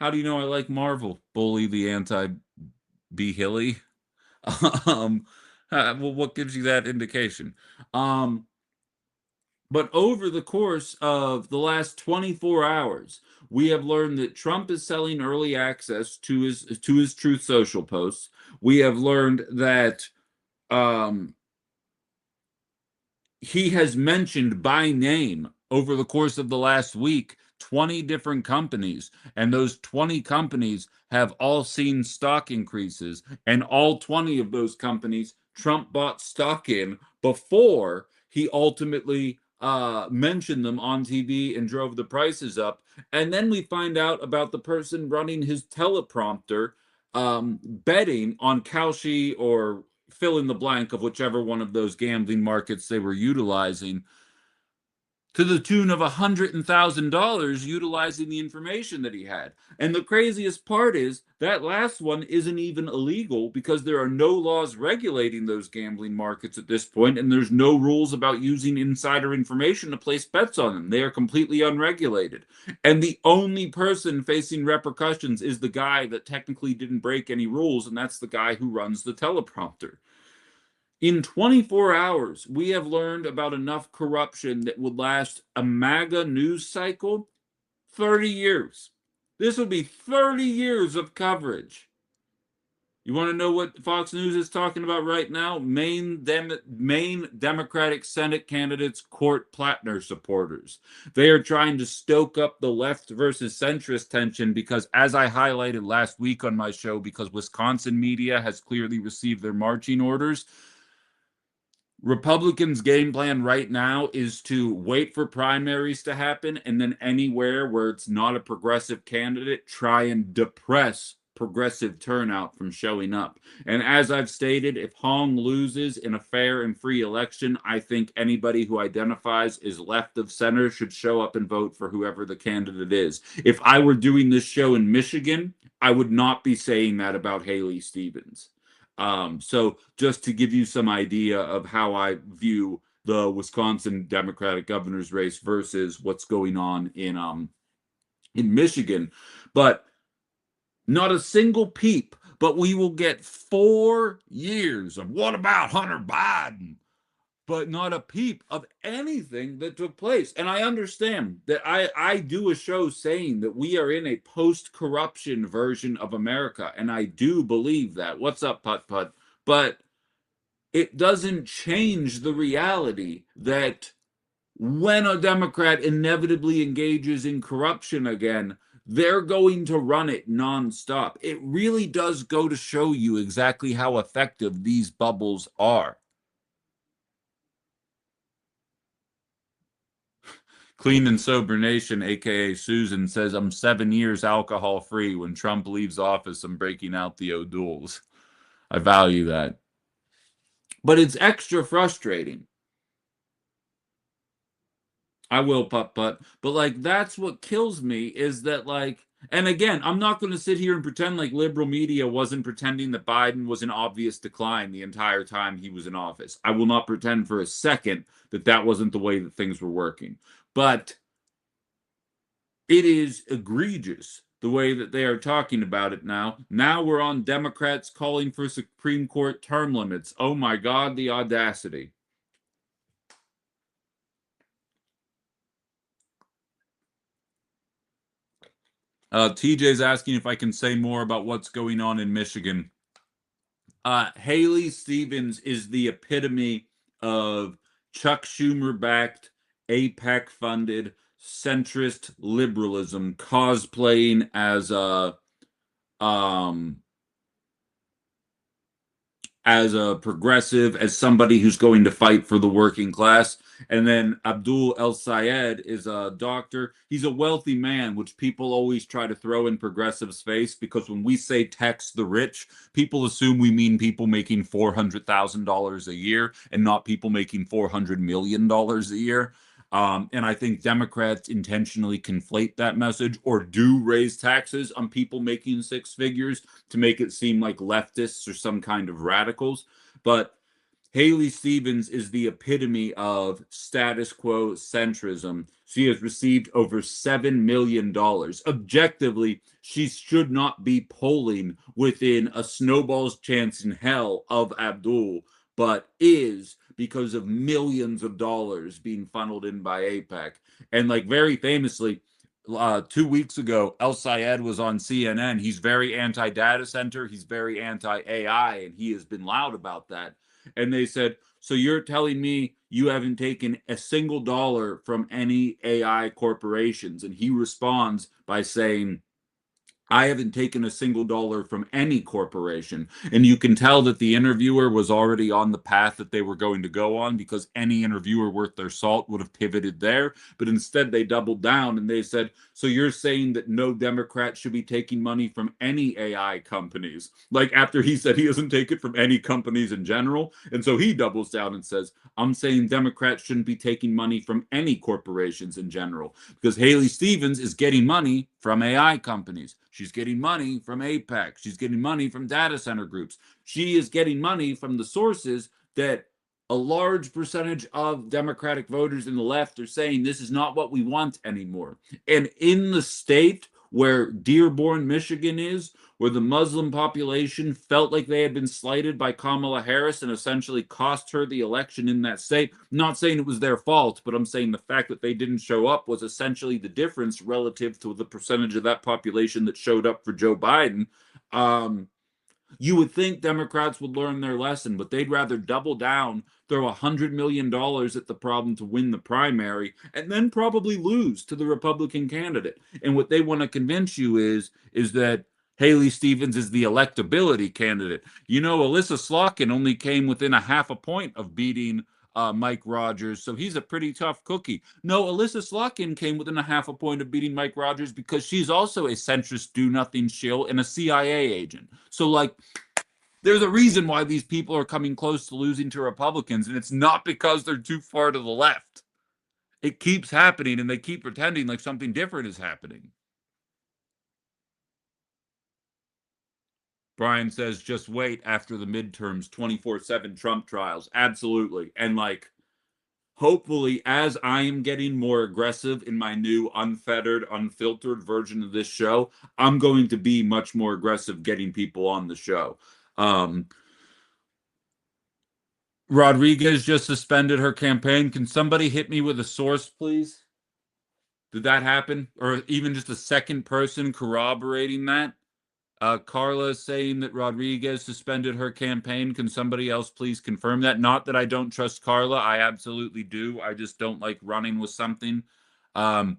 how do you know I like Marvel? Bully the anti-B Hilly? um, well, what gives you that indication? Um, but over the course of the last 24 hours, we have learned that Trump is selling early access to his Truth Social posts. We have learned that um, he has mentioned by name over the course of the last week 20 different companies, and those 20 companies have all seen stock increases, and all 20 of those companies Trump bought stock in before he ultimately mentioned them on TV and drove the prices up. And then we find out about the person running his teleprompter betting on Kalshi or fill in the blank of whichever one of those gambling markets they were utilizing, to the tune of $100,000 utilizing the information that he had. And the craziest part is that last one isn't even illegal because there are no laws regulating those gambling markets at this point, and there's no rules about using insider information to place bets on them. They are completely unregulated. And the only person facing repercussions is the guy that technically didn't break any rules, and that's the guy who runs the teleprompter. In 24 hours, we have learned about enough corruption that would last a MAGA news cycle 30 years. This would be 30 years of coverage. You want to know what Fox News is talking about right now? Maine Democratic Senate candidates court Plattner supporters. They are trying to stoke up the left versus centrist tension because, as I highlighted last week on my show, because Wisconsin media has clearly received their marching orders, Republicans' game plan right now is to wait for primaries to happen, and then anywhere where it's not a progressive candidate, try and depress progressive turnout from showing up. And as I've stated, if Hong loses in a fair and free election, I think anybody who identifies as left of center should show up and vote for whoever the candidate is. If I were doing this show in Michigan, I would not be saying that about Haley Stevens. So just to give you some idea of how I view the Wisconsin Democratic governor's race versus what's going on in Michigan, but not a single peep. But we will get 4 years of what about Hunter Biden? But not a peep of anything that took place. And I understand that I do a show saying that we are in a post-corruption version of America, and I do believe that. What's up, Putt Putt? But it doesn't change the reality that when a Democrat inevitably engages in corruption again, they're going to run it nonstop. It really does go to show you exactly how effective these bubbles are. Clean and Sober Nation, aka Susan, says I'm 7 years alcohol free. When Trump leaves office, I'm breaking out the O'Douls. I value that. But it's extra frustrating. I will putt putt. But like that's what kills me is that like, and again, I'm not going to sit here and pretend like liberal media wasn't pretending that Biden was in obvious decline the entire time he was in office. I will not pretend for a second that that wasn't the way that things were working. But it is egregious the way that they are talking about it now. Now we're on Democrats calling for Supreme Court term limits. Oh my God, the audacity. TJ's asking if I can say more about what's going on in Michigan. Haley Stevens is the epitome of Chuck Schumer backed, APEC funded, centrist liberalism cosplaying um, as a progressive, as somebody who's going to fight for the working class. And then Abdul El Sayed is a doctor. He's a wealthy man, which people always try to throw in progressives' face because when we say tax the rich, people assume we mean people making $400,000 a year and not people making $400 million a year. And I think Democrats intentionally conflate that message or do raise taxes on people making six figures to make it seem like leftists or some kind of radicals. But Haley Stevens is the epitome of status quo centrism. She has received over $7 million. Objectively, she should not be polling within a snowball's chance in hell of Abdul, but is because of millions of dollars being funneled in by APEC. And like very famously, 2 weeks ago, El Sayed was on CNN. He's very anti data center, he's very anti AI, and he has been loud about that. And they said, so you're telling me you haven't taken a single dollar from any AI corporations? And he responds by saying, I haven't taken a single dollar from any corporation. And you can tell that the interviewer was already on the path that they were going to go on, because any interviewer worth their salt would have pivoted there. But instead, they doubled down and they said, so you're saying that no Democrat should be taking money from any AI companies? Like after he said he doesn't take it from any companies in general. And so he doubles down and says, I'm saying Democrats shouldn't be taking money from any corporations in general, because Haley Stevens is getting money from AI companies. She's getting money from APEC. She's getting money from data center groups. She is getting money from the sources that a large percentage of Democratic voters in the left are saying this is not what we want anymore. And in the state where Dearborn, Michigan is, where the Muslim population felt like they had been slighted by Kamala Harris and essentially cost her the election in that state. I'm not saying it was their fault, but I'm saying the fact that they didn't show up was essentially the difference relative to the percentage of that population that showed up for Joe Biden. You would think Democrats would learn their lesson, but they'd rather double down, throw $100 million at the problem to win the primary, and then probably lose to the Republican candidate. And what they want to convince you is that Haley Stevens is the electability candidate. You know, Alyssa Slotkin only came within a half a point of beating Mike Rogers, so he's a pretty tough cookie. No, Alyssa Slotkin came within a half a point of beating Mike Rogers because she's also a centrist do-nothing shill and a CIA agent. So, like, there's a reason why these people are coming close to losing to Republicans, and it's not because they're too far to the left. It keeps happening, and they keep pretending like something different is happening. Brian says, just wait after the midterms, 24/7 Trump trials. Absolutely. And like, hopefully, as I am getting more aggressive in my new unfettered, unfiltered version of this show, I'm going to be much more aggressive getting people on the show. Rodriguez just suspended her campaign. Can somebody hit me with a source, please? Did that happen? Or even just a second person corroborating that? Carla is saying that Rodriguez suspended her campaign. Can somebody else please confirm that? Not that I don't trust Carla. I absolutely do. I just don't like running with something as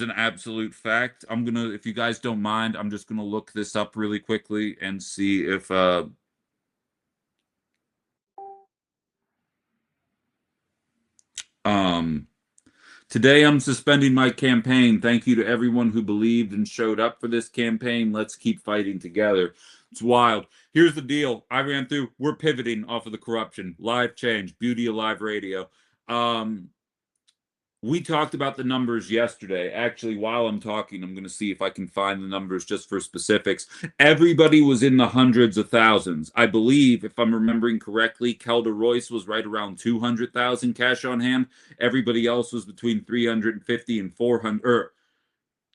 an absolute fact. I'm going to, if you guys don't mind, I'm just going to look this up really quickly and see if today I'm suspending my campaign. Thank you to everyone who believed and showed up for this campaign. Let's keep fighting together. It's wild. Here's the deal. I ran through, we're pivoting off of the corruption. Live change, beauty of live radio. We talked about the numbers yesterday. Actually, while I'm talking, I'm going to see if I can find the numbers just for specifics. Everybody was in the hundreds of thousands. I believe, if I'm remembering correctly, Kelda Royce was right around 200,000 cash on hand. Everybody else was between 350 and 400, or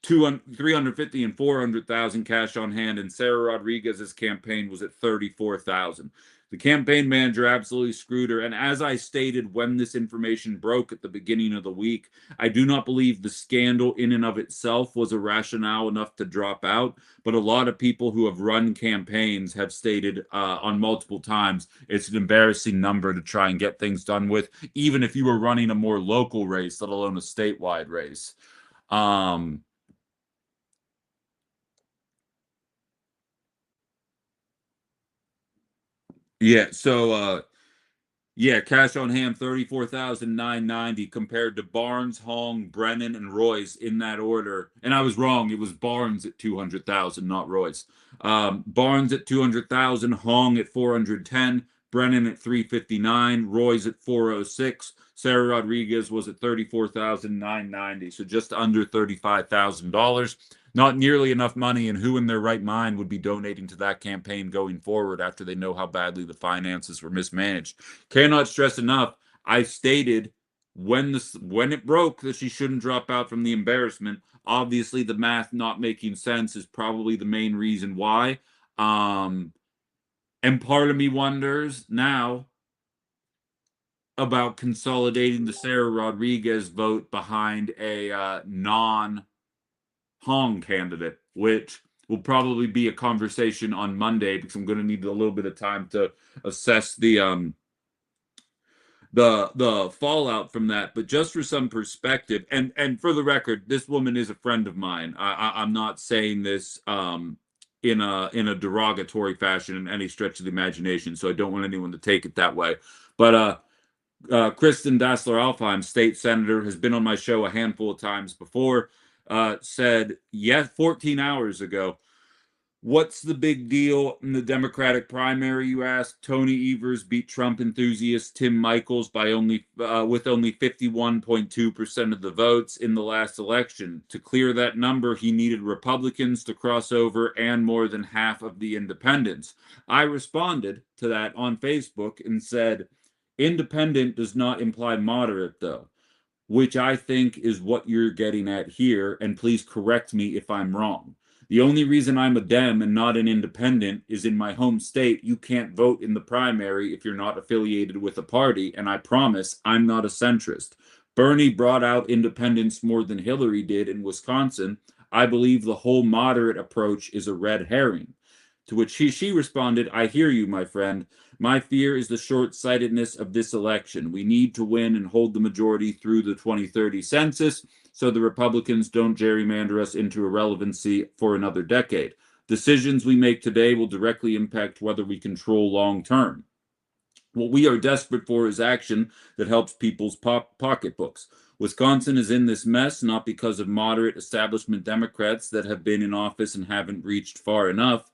350 and 400,000 cash on hand, and Sarah Rodriguez's campaign was at 34,000. The campaign manager absolutely screwed her. And as I stated when this information broke at the beginning of the week, I do not believe the scandal in and of itself was a rationale enough to drop out. But a lot of people who have run campaigns have stated on multiple times it's an embarrassing number to try and get things done with, even if you were running a more local race, let alone a statewide race. Yeah, so yeah, cash on hand 34,990 compared to Barnes, Hong, Brennan, and Royce in that order. And I was wrong. It was Barnes at 200,000, not Royce. Barnes at 200,000, Hong at 410, Brennan at 359, Royce at 406. Sarah Rodriguez was at 34,990, so just under $35,000. not nearly enough money, and who in their right mind would be donating to that campaign going forward after they know how badly the finances were mismanaged? Cannot stress enough. I stated when it broke that she shouldn't drop out from the embarrassment. Obviously, the math not making sense is probably the main reason why. Um, and part of me wonders now about consolidating the Sarah Rodriguez vote behind a non Hong candidate, which will probably be a conversation on Monday because I'm going to need a little bit of time to assess the fallout from that. But just for some perspective, and for the record, this woman is a friend of mine. I'm not saying this in a derogatory fashion in any stretch of the imagination, so I don't want anyone to take it that way. But Kristen Dassler-Alfheim, state senator, has been on my show a handful of times before. Said, yes, 14 hours ago, what's the big deal in the Democratic primary, you ask? Tony Evers beat Trump enthusiast Tim Michels by only with only 51.2% of the votes in the last election. To clear that number, he needed Republicans to cross over and more than half of the independents. I responded to that on Facebook and said, independent does not imply moderate, though, which I think is what you're getting at here, and please correct me if I'm wrong. The only reason I'm a Dem and not an independent is in my home state, you can't vote in the primary if you're not affiliated with a party, and I promise I'm not a centrist. Bernie brought out independents more than Hillary did in Wisconsin. I believe the whole moderate approach is a red herring. To which she responded, I hear you, my friend. My fear is the short-sightedness of this election. We need to win and hold the majority through the 2030 census so the Republicans don't gerrymander us into irrelevancy for another decade. Decisions we make today will directly impact whether we control long term. What we are desperate for is action that helps people's pocketbooks. Wisconsin is in this mess not because of moderate establishment Democrats that have been in office and haven't reached far enough,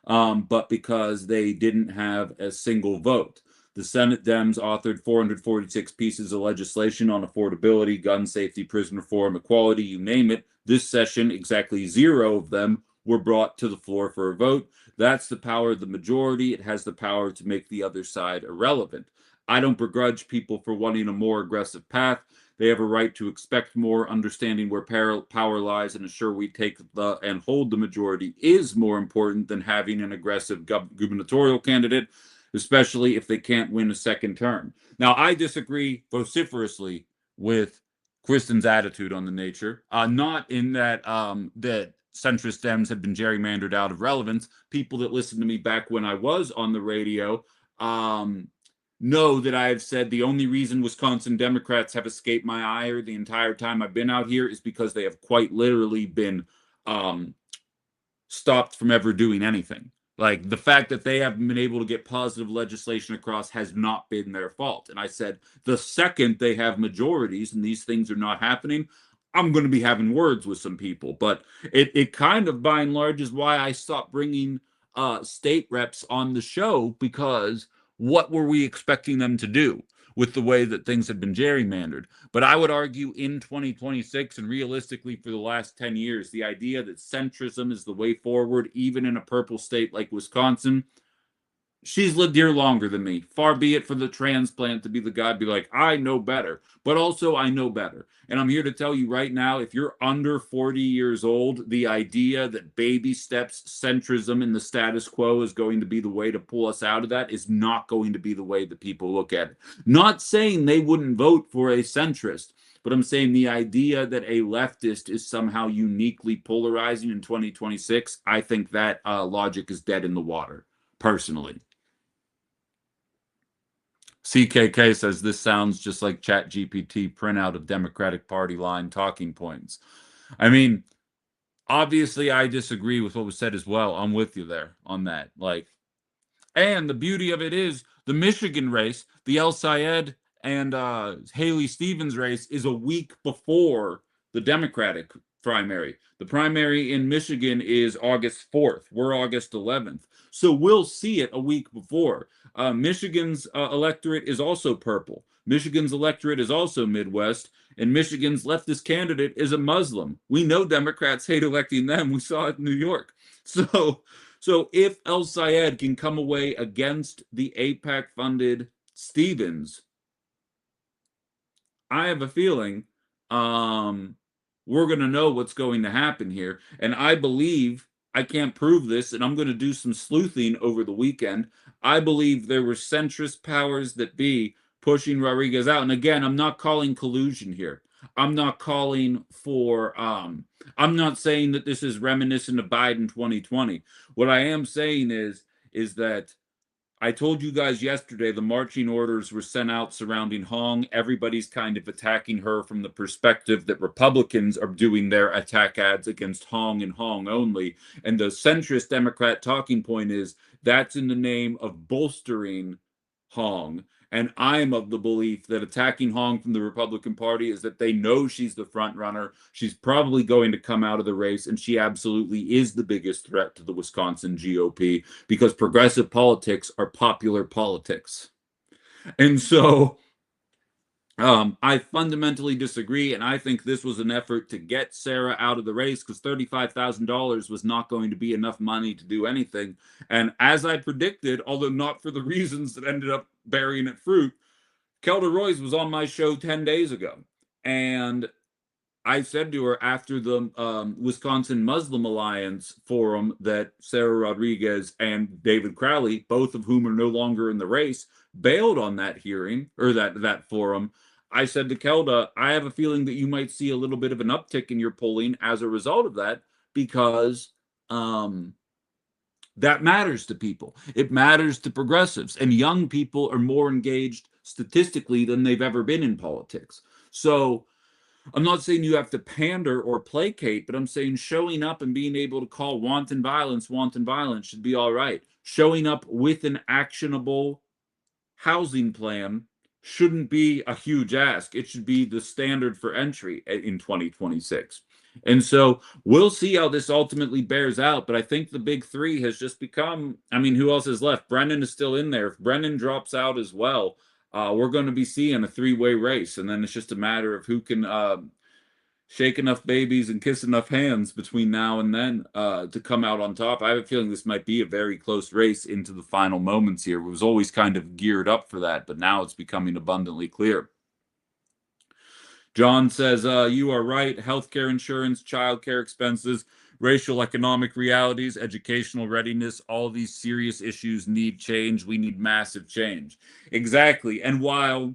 but because they didn't have a single vote. The Senate Dems authored 446 pieces of legislation on affordability, gun safety, prison reform, equality, you name it. This session, exactly 0 of them were brought to the floor for a vote. That's the power of the majority. It has the power to make the other side irrelevant. I don't begrudge people for wanting a more aggressive path. They have a right to expect more. Understanding where power lies and ensure we take and hold the majority is more important than having an aggressive gubernatorial candidate, especially if they can't win a second term. Now, I disagree vociferously with Kristen's attitude on the nature, not in that that centrist Dems have been gerrymandered out of relevance. People that listened to me back when I was on the radio know that I have said the only reason Wisconsin Democrats have escaped my ire the entire time I've been out here is because they have quite literally been stopped from ever doing anything. Like the fact that they haven't been able to get positive legislation across has not been their fault. And I said, the second they have majorities and these things are not happening, I'm going to be having words with some people. But it kind of by and large is why I stopped bringing state reps on the show, because what were we expecting them to do with the way that things had been gerrymandered? But I would argue in 2026 and realistically for the last 10 years, the idea that centrism is the way forward, even in a purple state like Wisconsin, she's lived here longer than me. Far be it for the transplant to be the guy be like, I know better. But also, I know better. And I'm here to tell you right now, if you're under 40 years old, the idea that baby steps centrism in the status quo is going to be the way to pull us out of that is not going to be the way that people look at it. Not saying they wouldn't vote for a centrist, but I'm saying the idea that a leftist is somehow uniquely polarizing in 2026, I think that logic is dead in the water, personally. CKK says this sounds just like ChatGPT printout of Democratic Party line talking points. I mean, obviously, I disagree with what was said as well. I'm with you there on that. Like, and the beauty of it is the Michigan race, the El Sayed and Haley Stevens race, is a week before the Democratic primary. The primary in Michigan is August 4th. We're August 11th. So we'll see it a week before. Michigan's electorate is also purple. Michigan's electorate is also Midwest, and Michigan's leftist candidate is a Muslim. We know Democrats hate electing them. We saw it in New York. So, so if El Sayed can come away against the AIPAC-funded Stevens, I have a feeling we're going to know what's going to happen here. And I believe, I can't prove this, and I'm going to do some sleuthing over the weekend. I believe there were centrist powers that be pushing Rodriguez out. And again, I'm not calling collusion here. I'm not calling for, I'm not saying that this is reminiscent of Biden 2020. What I am saying is that I told you guys yesterday the marching orders were sent out surrounding Hong. Everybody's kind of attacking her from the perspective that Republicans are doing their attack ads against Hong and Hong only. And the centrist Democrat talking point is that's in the name of bolstering Hong. And I'm of the belief that attacking Hong from the Republican Party is that they know she's the front runner. She's probably going to come out of the race, and she absolutely is the biggest threat to the Wisconsin GOP because progressive politics are popular politics. And so I fundamentally disagree, and I think this was an effort to get Sarah out of the race because $35,000 was not going to be enough money to do anything. And as I predicted, although not for the reasons that ended up bearing it fruit, Kelda Royce was on my show 10 days ago. And I said to her after the Wisconsin Muslim Alliance forum that Sarah Rodriguez and David Crowley, both of whom are no longer in the race, bailed on that hearing or that forum. I said to Kelda, I have a feeling that you might see a little bit of an uptick in your polling as a result of that because that matters to people. It matters to progressives, and young people are more engaged statistically than they've ever been in politics. So I'm not saying you have to pander or placate, but I'm saying showing up and being able to call wanton violence should be all right. Showing up with an actionable housing plan shouldn't be a huge ask. It should be the standard for entry in 2026. And so we'll see how this ultimately bears out. But I think the big three has just become, I mean, who else is left? Brennan is still in there. If Brennan drops out as well, we're going to be seeing a three-way race. And then it's just a matter of who can shake enough babies and kiss enough hands between now and then to come out on top. I have a feeling this might be a very close race into the final moments here. It was always kind of geared up for that, but now it's becoming abundantly clear. John says, you are right. Healthcare insurance, childcare expenses, racial economic realities, educational readiness, all these serious issues need change. We need massive change. Exactly. And while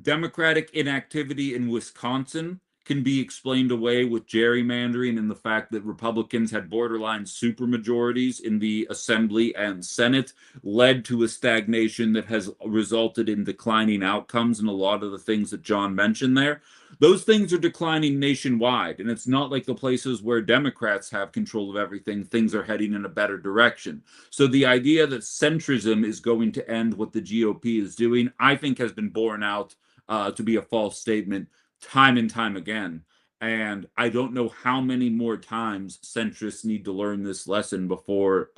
Democratic inactivity in Wisconsin can be explained away with gerrymandering and the fact that Republicans had borderline supermajorities in the Assembly and Senate led to a stagnation that has resulted in declining outcomes and a lot of the things that John mentioned there. Those things are declining nationwide, and it's not like the places where Democrats have control of everything, things are heading in a better direction. So the idea that centrism is going to end what the GOP is doing, I think has been borne out to be a false statement time and time again. And I don't know how many more times centrists need to learn this lesson before,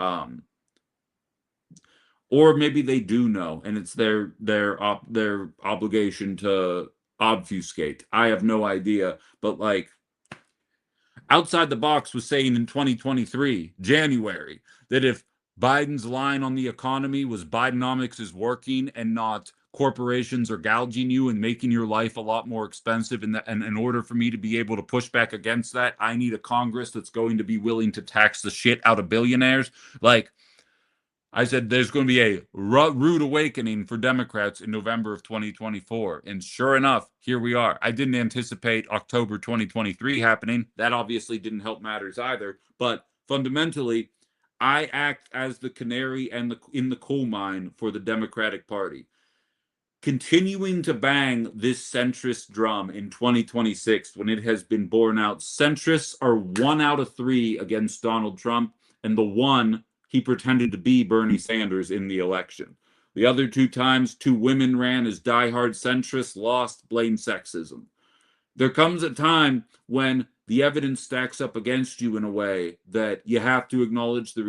or maybe they do know, and it's their obligation to obfuscate. I have no idea, but like Outside the Box was saying in 2023, January, that if Biden's line on the economy was Bidenomics is working and not corporations are gouging you and making your life a lot more expensive. And in order for me to be able to push back against that, I need a Congress that's going to be willing to tax the shit out of billionaires. Like, I said there's going to be a rude awakening for Democrats in November of 2024. And sure enough, here we are. I didn't anticipate October 2023 happening. That obviously didn't help matters either. But fundamentally, I act as the canary and in the coal mine for the Democratic Party. Continuing to bang this centrist drum in 2026 when it has been borne out. Centrists are 1 out of 3 against Donald Trump, and the one he pretended to be Bernie Sanders in the election. The other 2 times, 2 women ran as diehard centrists, lost, blamed sexism. There comes a time when the evidence stacks up against you in a way that you have to acknowledge the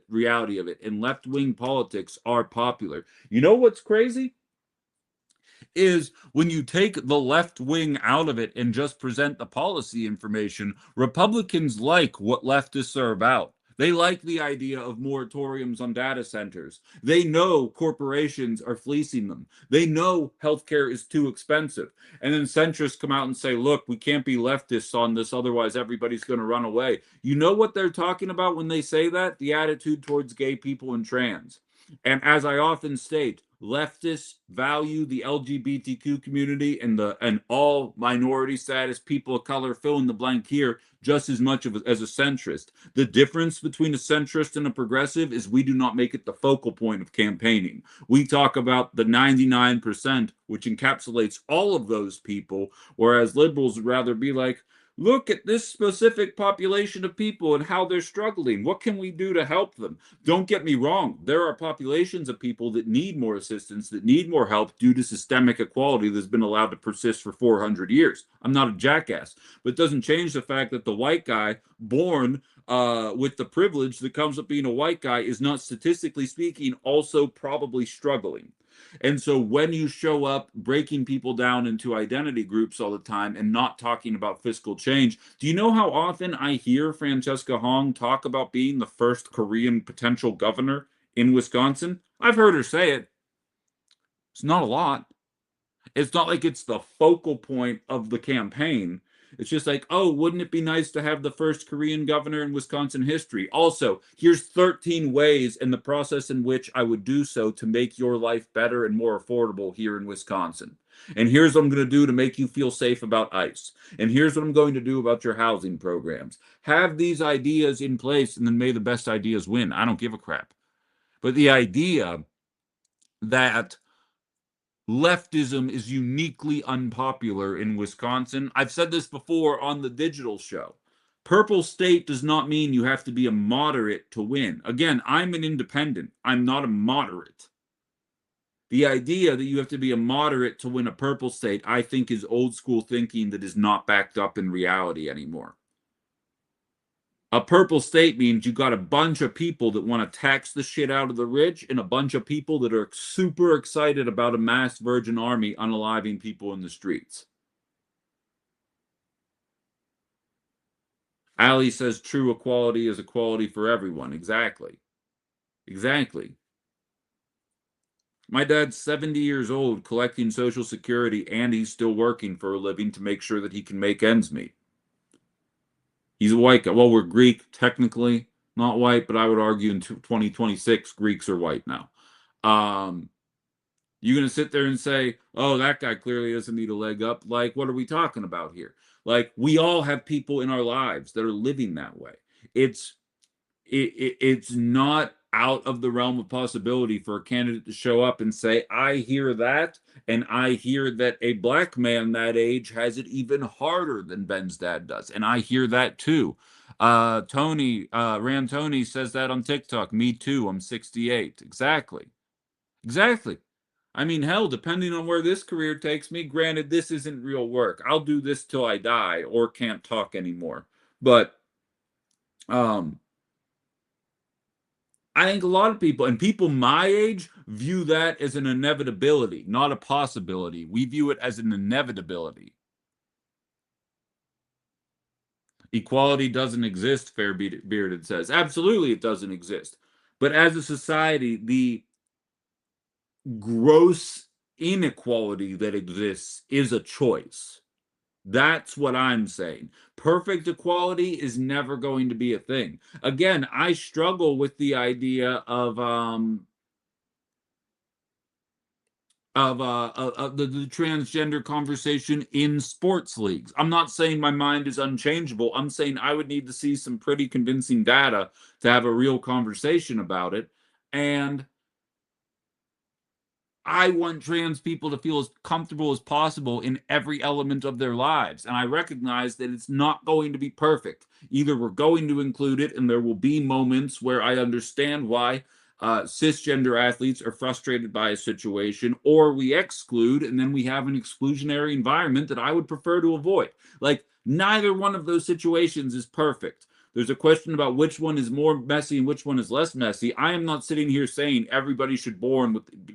reality of it. And left-wing politics are popular. You know what's crazy? Is when you take the left wing out of it and just present the policy information, Republicans like what leftists are about. They like the idea of moratoriums on data centers. They know corporations are fleecing them. They know healthcare is too expensive. And then centrists come out and say, look, we can't be leftists on this, otherwise everybody's going to run away. You know what they're talking about when they say that? The attitude towards gay people and trans. And as I often state, leftists value the LGBTQ community and all minority status people of color, fill in the blank here, just as much as a centrist. The difference between a centrist and a progressive is we do not make it the focal point of campaigning. We talk about the 99%, which encapsulates all of those people, whereas liberals would rather be like, look at this specific population of people and how they're struggling. What can we do to help them? Don't get me wrong. There are populations of people that need more assistance, that need more help due to systemic equality that's been allowed to persist for 400 years. I'm not a jackass, but it doesn't change the fact that the white guy born with the privilege that comes with being a white guy is not, statistically speaking, also probably struggling. And so when you show up breaking people down into identity groups all the time and not talking about fiscal change, do you know how often I hear Francesca Hong talk about being the first Korean potential governor in Wisconsin? I've heard her say it. It's not a lot. It's not like it's the focal point of the campaign. It's just like, oh, wouldn't it be nice to have the first Korean governor in Wisconsin history? Also, here's 13 ways in the process in which I would do so to make your life better and more affordable here in Wisconsin. And here's what I'm going to do to make you feel safe about ICE. And here's what I'm going to do about your housing programs. Have these ideas in place, and then may the best ideas win. I don't give a crap. But the idea that leftism is uniquely unpopular in Wisconsin. I've said this before on the digital show. Purple state does not mean you have to be a moderate to win. Again, I'm an independent. I'm not a moderate. The idea that you have to be a moderate to win a purple state, I think, is old school thinking that is not backed up in reality anymore. A purple state means you got a bunch of people that want to tax the shit out of the rich and a bunch of people that are super excited about a mass virgin army unaliving people in the streets. Ali says true equality is equality for everyone. Exactly. Exactly. My dad's 70 years old collecting Social Security and he's still working for a living to make sure that he can make ends meet. He's a white guy. Well, we're Greek, technically, not white, but I would argue in 2026, Greeks are white now. You're going to sit there and say, oh, that guy clearly doesn't need a leg up. Like, what are we talking about here? Like, we all have people in our lives that are living that way. It's not out of the realm of possibility for a candidate to show up and say, I hear that, and I hear that a black man that age has it even harder than Ben's dad does. And I hear that too. Tony says that on TikTok. Me too. I'm 68. Exactly. Exactly. I mean, hell, depending on where this career takes me, granted, this isn't real work. I'll do this till I die or can't talk anymore. But I think a lot of people, and people my age, view that as an inevitability, not a possibility. We view it as an inevitability. Equality doesn't exist, Fair Bearded says. Absolutely, it doesn't exist. But as a society, the gross inequality that exists is a choice. That's what I'm saying. Perfect equality is never going to be a thing. Again, I struggle with the idea of the transgender conversation in sports leagues. I'm not saying my mind is unchangeable. I'm saying I would need to see some pretty convincing data to have a real conversation about it. And I want trans people to feel as comfortable as possible in every element of their lives. And I recognize that it's not going to be perfect. Either we're going to include it, and there will be moments where I understand why cisgender athletes are frustrated by a situation, or we exclude, and then we have an exclusionary environment that I would prefer to avoid. Like, Neither one of those situations is perfect. There's a question about which one is more messy and which one is less messy. I am not sitting here saying everybody should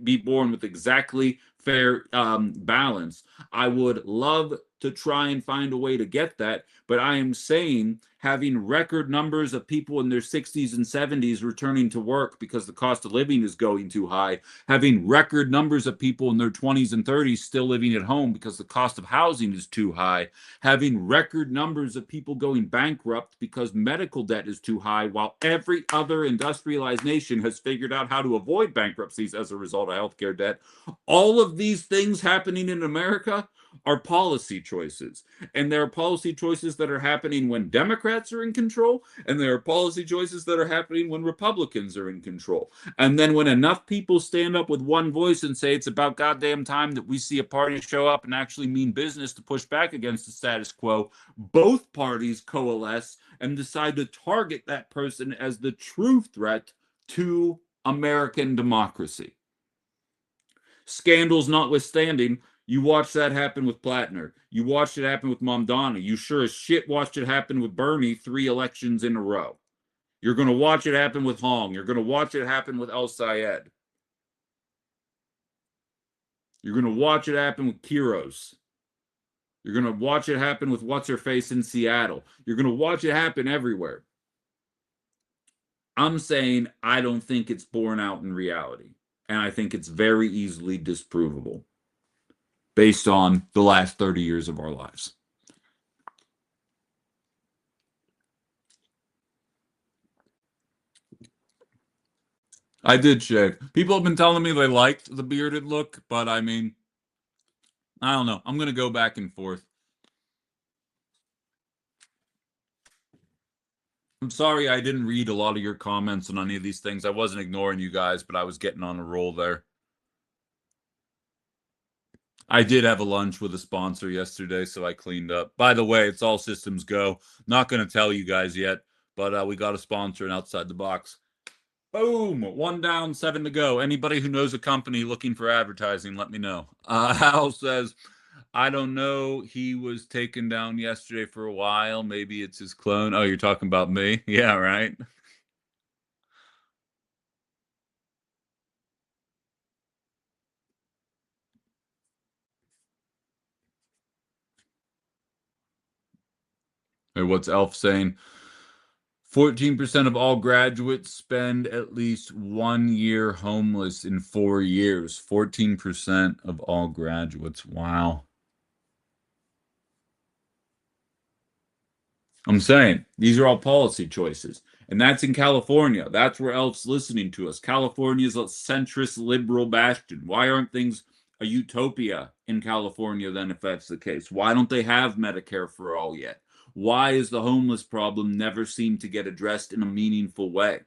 be born with exactly fair balance. I would love to try and find a way to get that, but I am saying having record numbers of people in their 60s and 70s returning to work because the cost of living is going too high, having record numbers of people in their 20s and 30s still living at home because the cost of housing is too high, having record numbers of people going bankrupt because medical debt is too high, while every other industrialized nation has figured out how to avoid bankruptcies as a result of healthcare debt. All of these things happening in America are policy choices. And there are policy choices that are happening when Democrats are in control, and there are policy choices that are happening when Republicans are in control. And then when enough people stand up with one voice and say it's about goddamn time that we see a party show up and actually mean business to push back against the status quo, both parties coalesce and decide to target that person as the true threat to American democracy. Scandals notwithstanding, you watched that happen with Plattner. You watched it happen with Mamdani. You sure as shit watched it happen with Bernie 3 elections in a row. You're going to watch it happen with Hong. You're going to watch it happen with El Sayed. You're going to watch it happen with Kiros. You're going to watch it happen with What's-Her-Face in Seattle. You're going to watch it happen everywhere. I'm saying I don't think it's borne out in reality. And I think it's very easily disprovable based on the last 30 years of our lives. I did shave. People have been telling me they liked the bearded look, but I mean, I don't know. I'm going to go back and forth. I'm sorry I didn't read a lot of your comments on any of these things. I wasn't ignoring you guys, but I was getting on a roll there. I did have a lunch with a sponsor yesterday, so I cleaned up. By the way, it's all systems go. Not going to tell you guys yet, but we got a sponsor and outside the box. Boom! 1 down, 7 to go. Anybody who knows a company looking for advertising, let me know. Hal says, I don't know. He was taken down yesterday for a while. Maybe it's his clone. Oh, you're talking about me? Yeah, right. Hey, what's Elf saying? 14% of all graduates spend at least 1 year homeless in 4 years. 14% of all graduates. Wow. I'm saying these are all policy choices. And that's in California. That's where Elf's listening to us. California is a centrist liberal bastion. Why aren't things a utopia in California then, if that's the case? Why don't they have Medicare for all yet? Why is the homeless problem never seemed to get addressed in a meaningful way?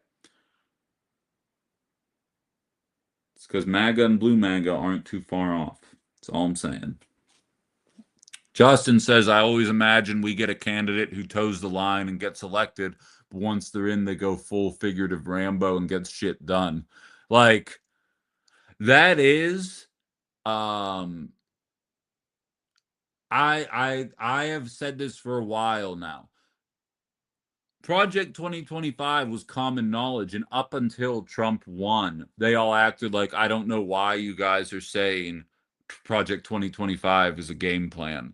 It's because MAGA and Blue MAGA aren't too far off. That's all I'm saying. Justin says, I always imagine we get a candidate who toes the line and gets elected, but once they're in, they go full figurative Rambo and gets shit done. Like, that is, I have said this for a while now. Project 2025 was common knowledge, and up until Trump won, they all acted like, I don't know why you guys are saying Project 2025 is a game plan.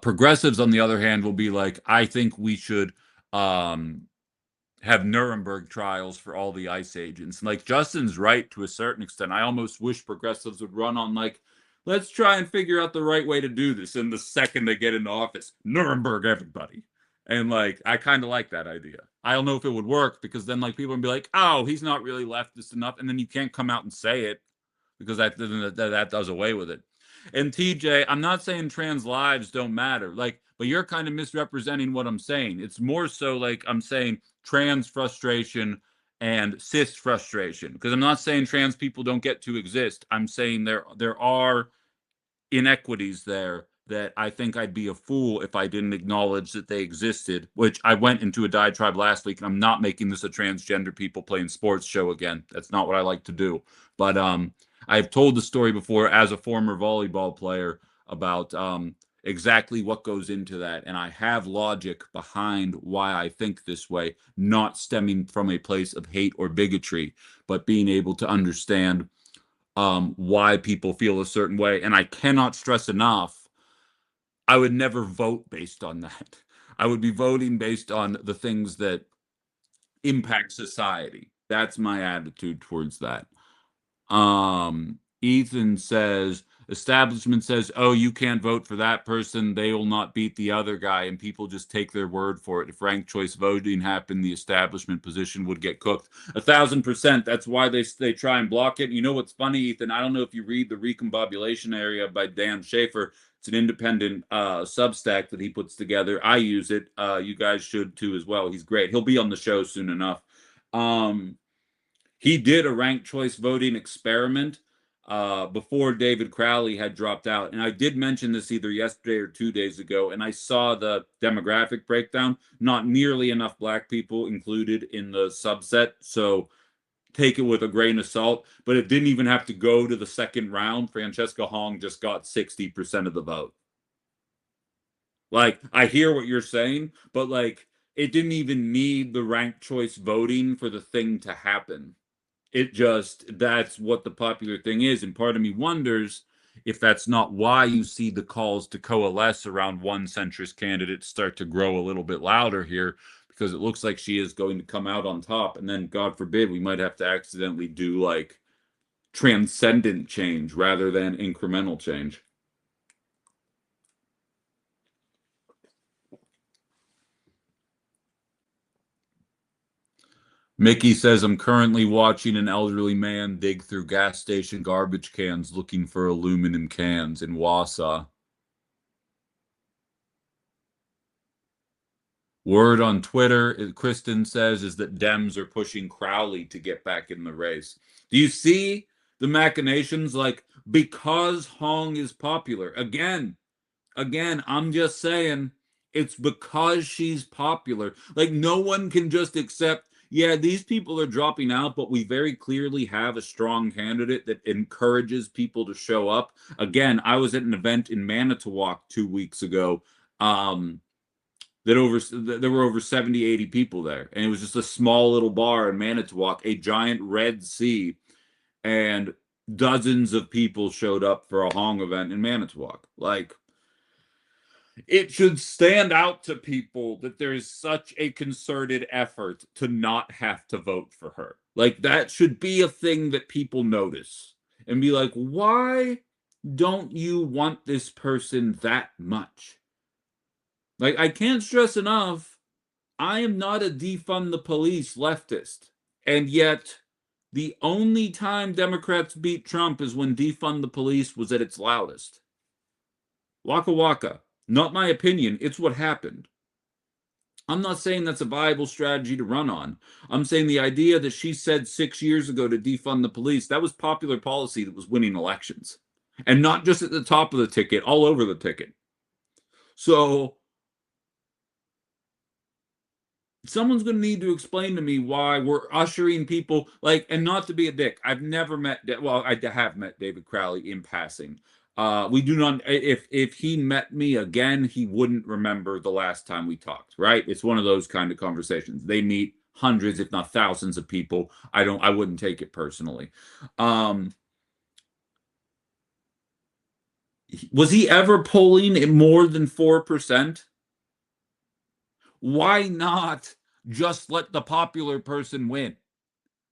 Progressives, on the other hand, will be like, I think we should have Nuremberg trials for all the ICE agents. And like, Justin's right to a certain extent. I almost wish progressives would run on like, let's try and figure out the right way to do this. And the second they get into office, Nuremberg everybody. And like, I kind of like that idea. I don't know if it would work because then like people would be like, oh, he's not really leftist enough. And then you can't come out and say it because that does away with it. And TJ, I'm not saying trans lives don't matter, like, but you're kind of misrepresenting what I'm saying. It's more so like I'm saying trans frustration and cis frustration, because I'm not saying trans people don't get to exist. I'm saying there are inequities there that I think I'd be a fool if I didn't acknowledge that they existed, which I went into a diatribe last week, and I'm not making this a transgender people playing sports show again. That's not what I like to do. But I've told the story before as a former volleyball player about exactly what goes into that. And I have logic behind why I think this way, not stemming from a place of hate or bigotry, but being able to understand why people feel a certain way. And I cannot stress enough, I would never vote based on that. I would be voting based on the things that impact society. That's my attitude towards that. Ethan says, establishment says, oh, you can't vote for that person. They will not beat the other guy. And people just take their word for it. If ranked choice voting happened, the establishment position would get cooked. 1,000%. That's why they try and block it. You know what's funny, Ethan? I don't know if you read The Recombobulation Area by Dan Schaefer. It's an independent Substack that he puts together. I use it. You guys should too as well. He's great. He'll be on the show soon enough. He did a ranked choice voting experiment before David Crowley had dropped out. And I did mention this either yesterday or 2 days ago, and I saw the demographic breakdown. Not nearly enough black people included in the subset, so take it with a grain of salt. But it didn't even have to go to the second round. Francesca Hong just got 60% of the vote. Like, I hear what you're saying, but like, it didn't even need the ranked choice voting for the thing to happen. It just, that's what the popular thing is. And part of me wonders if that's not why you see the calls to coalesce around one centrist candidate start to grow a little bit louder here, because it looks like she is going to come out on top. And then, God forbid, we might have to accidentally do like transcendent change rather than incremental change. Mickey says, I'm currently watching an elderly man dig through gas station garbage cans looking for aluminum cans in Wausau. Word on Twitter, Kristen says, is that Dems are pushing Crowley to get back in the race. Do you see the machinations? Like, because Hong is popular. Again, I'm just saying it's because she's popular. Like, no one can just accept, yeah, these people are dropping out, but we very clearly have a strong candidate that encourages people to show up. Again, I was at an event in Manitowoc 2 weeks ago. There were over 70, 80 people there. And it was just a small little bar in Manitowoc, a giant Red Sea, and dozens of people showed up for a Hong event in Manitowoc. Like, it should stand out to people that there is such a concerted effort to not have to vote for her. Like, that should be a thing that people notice and be like, why don't you want this person that much? Like, I can't stress enough, I am not a defund the police leftist. And yet, the only time Democrats beat Trump is when defund the police was at its loudest. Waka waka. Not my opinion, it's what happened. I'm not saying that's a viable strategy to run on. I'm saying the idea that she said 6 years ago to defund the police, that was popular policy that was winning elections. And not just at the top of the ticket, all over the ticket. So someone's going to need to explain to me why we're ushering people like, and not to be a dick, I've never met, well, I have met David Crowley in passing. We do not, if he met me again, he wouldn't remember the last time we talked, right? It's one of those kind of conversations. They meet hundreds, if not thousands of people. I wouldn't take it personally. Was he ever polling at more than 4%? Why not just let the popular person win?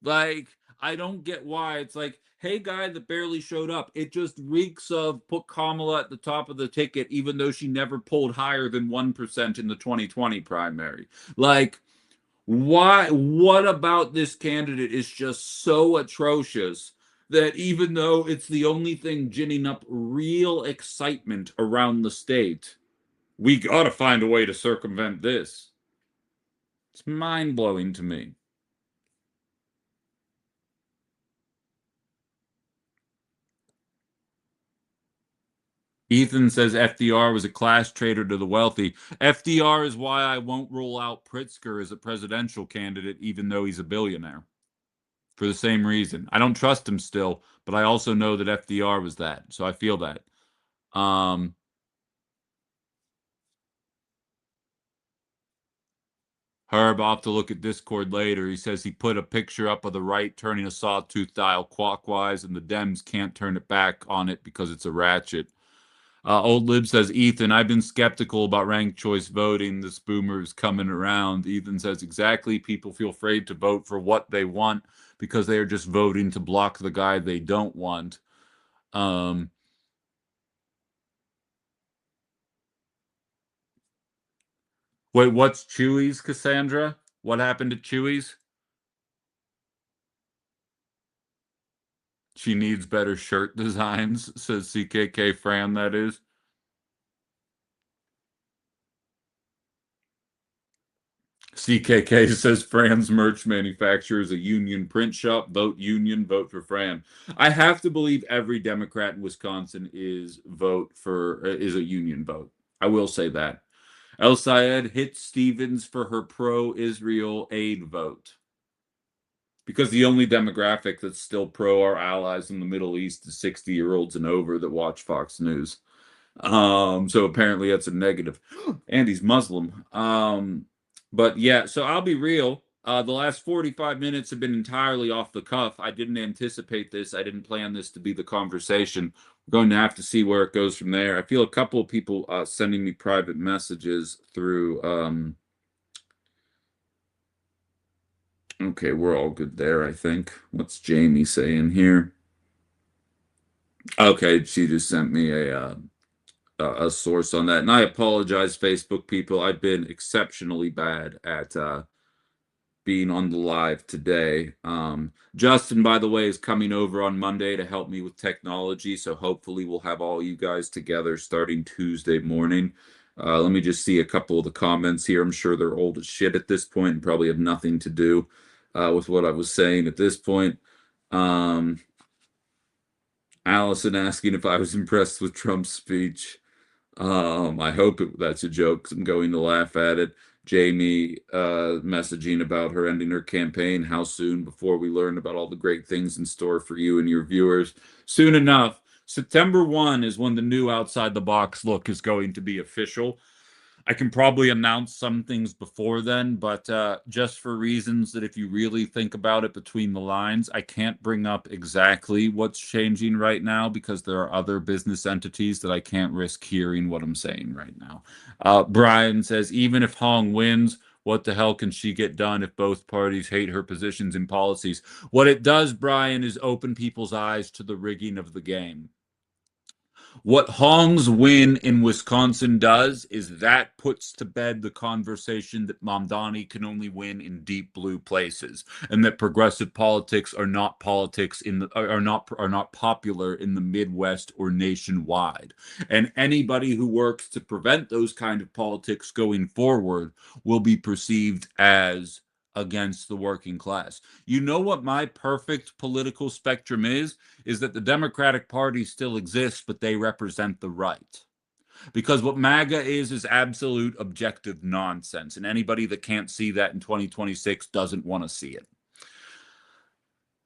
Like, I don't get why. It's like, hey, guy that barely showed up. It just reeks of put Kamala at the top of the ticket, even though she never polled higher than 1% in the 2020 primary. Like, why? What about this candidate is just so atrocious that even though it's the only thing ginning up real excitement around the state, we got to find a way to circumvent this? It's mind blowing to me. Ethan says FDR was a class traitor to the wealthy. FDR is why I won't rule out Pritzker as a presidential candidate, even though he's a billionaire. for the same reason. I don't trust him still, but I also know that FDR was that, so I feel that. Um, Herb, I'll have to look at Discord later. He says he put a picture up of the right turning a sawtooth dial clockwise, and the Dems can't turn it back on it because it's a ratchet. Old Lib says, Ethan, I've been skeptical about ranked choice voting. This boomer is coming around. Ethan says, exactly. People feel afraid to vote for what they want because they are just voting to block the guy they don't want. Um, Wait, what's Chewy's, Cassandra? What happened to Chewy's? She needs better shirt designs, says CKK Fran, that is. CKK says Fran's merch manufacturer is a union print shop. Vote union, vote for Fran. I have to believe every Democrat in Wisconsin is a union vote. I will say that. El Sayed hits Stevens for her pro-Israel aid vote because the only demographic that's still pro our allies in the Middle East is 60-year-olds and over that watch Fox News. So apparently that's a negative. And he's Muslim. But yeah, so I'll be real. The last 45 minutes have been entirely off the cuff. I didn't anticipate this. I didn't plan this to be the conversation. We're going to have to see where it goes from there. I feel a couple of people sending me private messages through. Okay, we're all good there, I think. What's Jamie saying here? Okay, she just sent me a source on that. And I apologize, Facebook people. I've been exceptionally bad at being on the live today. Justin, by the way, is coming over on Monday to help me with technology. So hopefully we'll have all you guys together starting Tuesday morning. Let me just see a couple of the comments here. I'm sure they're old as shit at this point and probably have nothing to do with what I was saying at this point. Allison asking if I was impressed with Trump's speech. I hope that's a joke 'cause I'm going to laugh at it. Jamie messaging about her ending her campaign. How soon before we learn about all the great things in store for you and your viewers? Soon enough. September 1 is when the new outside the box look is going to be official. I can probably announce some things before then, but just for reasons that if you really think about it between the lines, I can't bring up exactly what's changing right now because there are other business entities that I can't risk hearing what I'm saying right now. Brian says, even if Hong wins, what the hell can she get done if both parties hate her positions and policies? What it does, Brian, is open people's eyes to the rigging of the game. What Hong's win in Wisconsin does is that puts to bed the conversation that Mamdani can only win in deep blue places, and that progressive politics are not politics are not popular in the Midwest or nationwide. And anybody who works to prevent those kind of politics going forward will be perceived as against the working class. You know what my perfect political spectrum is that the Democratic Party still exists, but they represent the right. Because what MAGA is absolute objective nonsense. And anybody that can't see that in 2026 doesn't want to see it.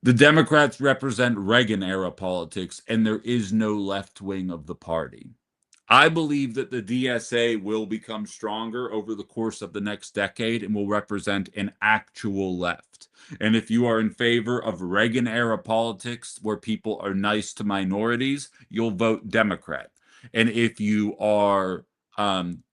The Democrats represent Reagan era politics, and there is no left wing of the party. I believe that the DSA will become stronger over the course of the next decade and will represent an actual left. And if you are in favor of Reagan era politics where people are nice to minorities, you'll vote Democrat. And if you are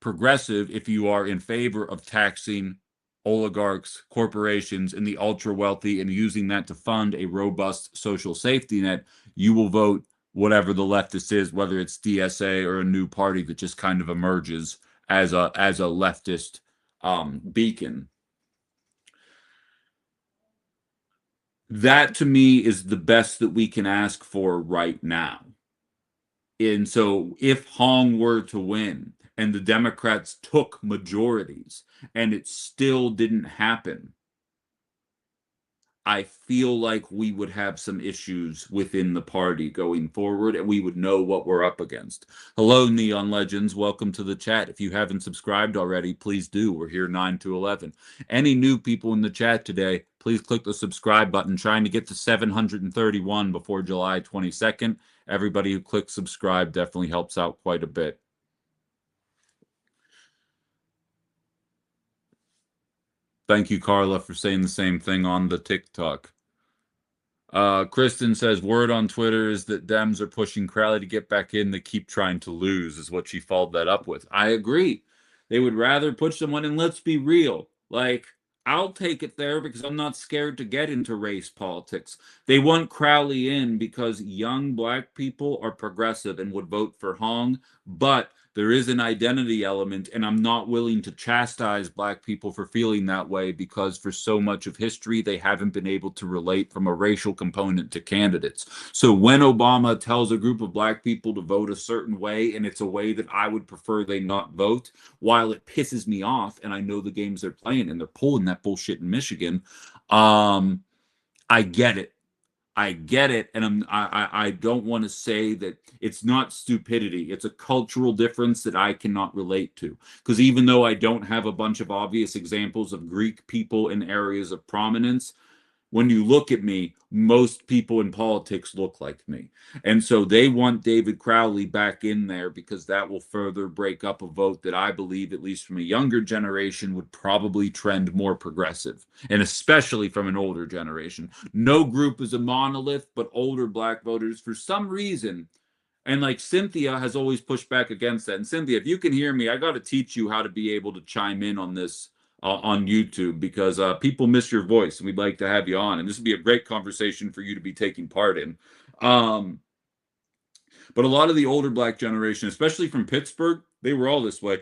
progressive, if you are in favor of taxing oligarchs, corporations, and the ultra wealthy and using that to fund a robust social safety net, you will vote whatever the leftist is, whether it's DSA or a new party that just kind of emerges as a leftist beacon. That to me is the best that we can ask for right now. And so if Hong were to win and the Democrats took majorities and it still didn't happen, I feel like we would have some issues within the party going forward, and we would know what we're up against. Hello, Neon Legends. Welcome to the chat. If you haven't subscribed already, please do. We're here 9 to 11. Any new people in the chat today, please click the subscribe button. Trying to get to 731 before July 22nd. Everybody who clicks subscribe definitely helps out quite a bit. Thank you, Carla, for saying the same thing on the TikTok. Kristen says, word on Twitter is that Dems are pushing Crowley to get back in. They keep trying to lose, is what she followed that up with. I agree. They would rather push someone, and let's be real. Like, I'll take it there because I'm not scared to get into race politics. They want Crowley in because young black people are progressive and would vote for Hong, but there is an identity element, and I'm not willing to chastise black people for feeling that way because for so much of history, they haven't been able to relate from a racial component to candidates. So when Obama tells a group of black people to vote a certain way, and it's a way that I would prefer they not vote, while it pisses me off, and I know the games they're playing and they're pulling that bullshit in Michigan, I get it. I get it, and I don't want to say that it's not stupidity. It's a cultural difference that I cannot relate to. Because even though I don't have a bunch of obvious examples of Greek people in areas of prominence, when you look at me, most people in politics look like me. And so they want David Crowley back in there because that will further break up a vote that I believe, at least from a younger generation, would probably trend more progressive, and especially from an older generation. No group is a monolith, but older black voters, for some reason, and like Cynthia has always pushed back against that. And Cynthia, if you can hear me, I got to teach you how to be able to chime in on this on YouTube because people miss your voice and we'd like to have you on. And this would be a great conversation for you to be taking part in. Um, but a lot of the older black generation, especially from Pittsburgh, they were all this way.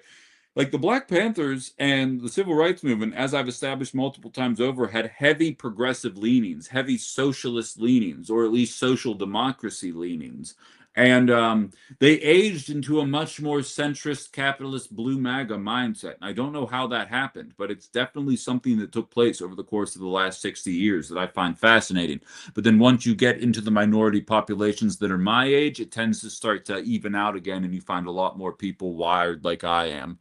Like the Black Panthers and the civil rights movement, as I've established multiple times over, had heavy progressive leanings, heavy socialist leanings, or at least social democracy leanings. And they aged into a much more centrist, capitalist, blue MAGA mindset. And I don't know how that happened, but it's definitely something that took place over the course of the last 60 years that I find fascinating. But then once you get into the minority populations that are my age, it tends to start to even out again, and you find a lot more people wired like I am.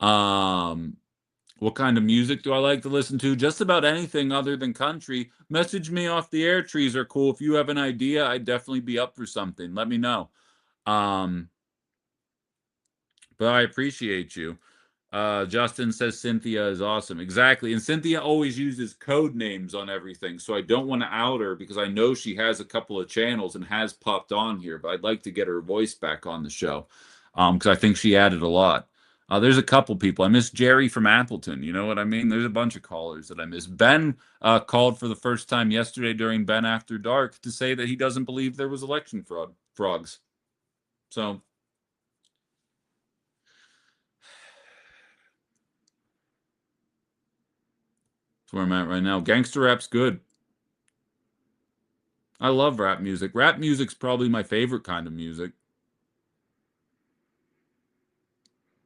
Um, what kind of music do I like to listen to? Just about anything other than country. Message me off the air. Trees are cool. If you have an idea, I'd definitely be up for something. Let me know. Um, but I appreciate you. Justin says Cynthia is awesome. Exactly. And Cynthia always uses code names on everything. So I don't want to out her because I know she has a couple of channels and has popped on here, but I'd like to get her voice back on the show. Because I think she added a lot. There's a couple people. I miss Jerry from Appleton. You know what I mean? There's a bunch of callers that I miss. Ben called for the first time yesterday during Ben After Dark to say that he doesn't believe there was election frogs. So that's where I'm at right now. Gangster rap's good. I love rap music. Rap music's probably my favorite kind of music.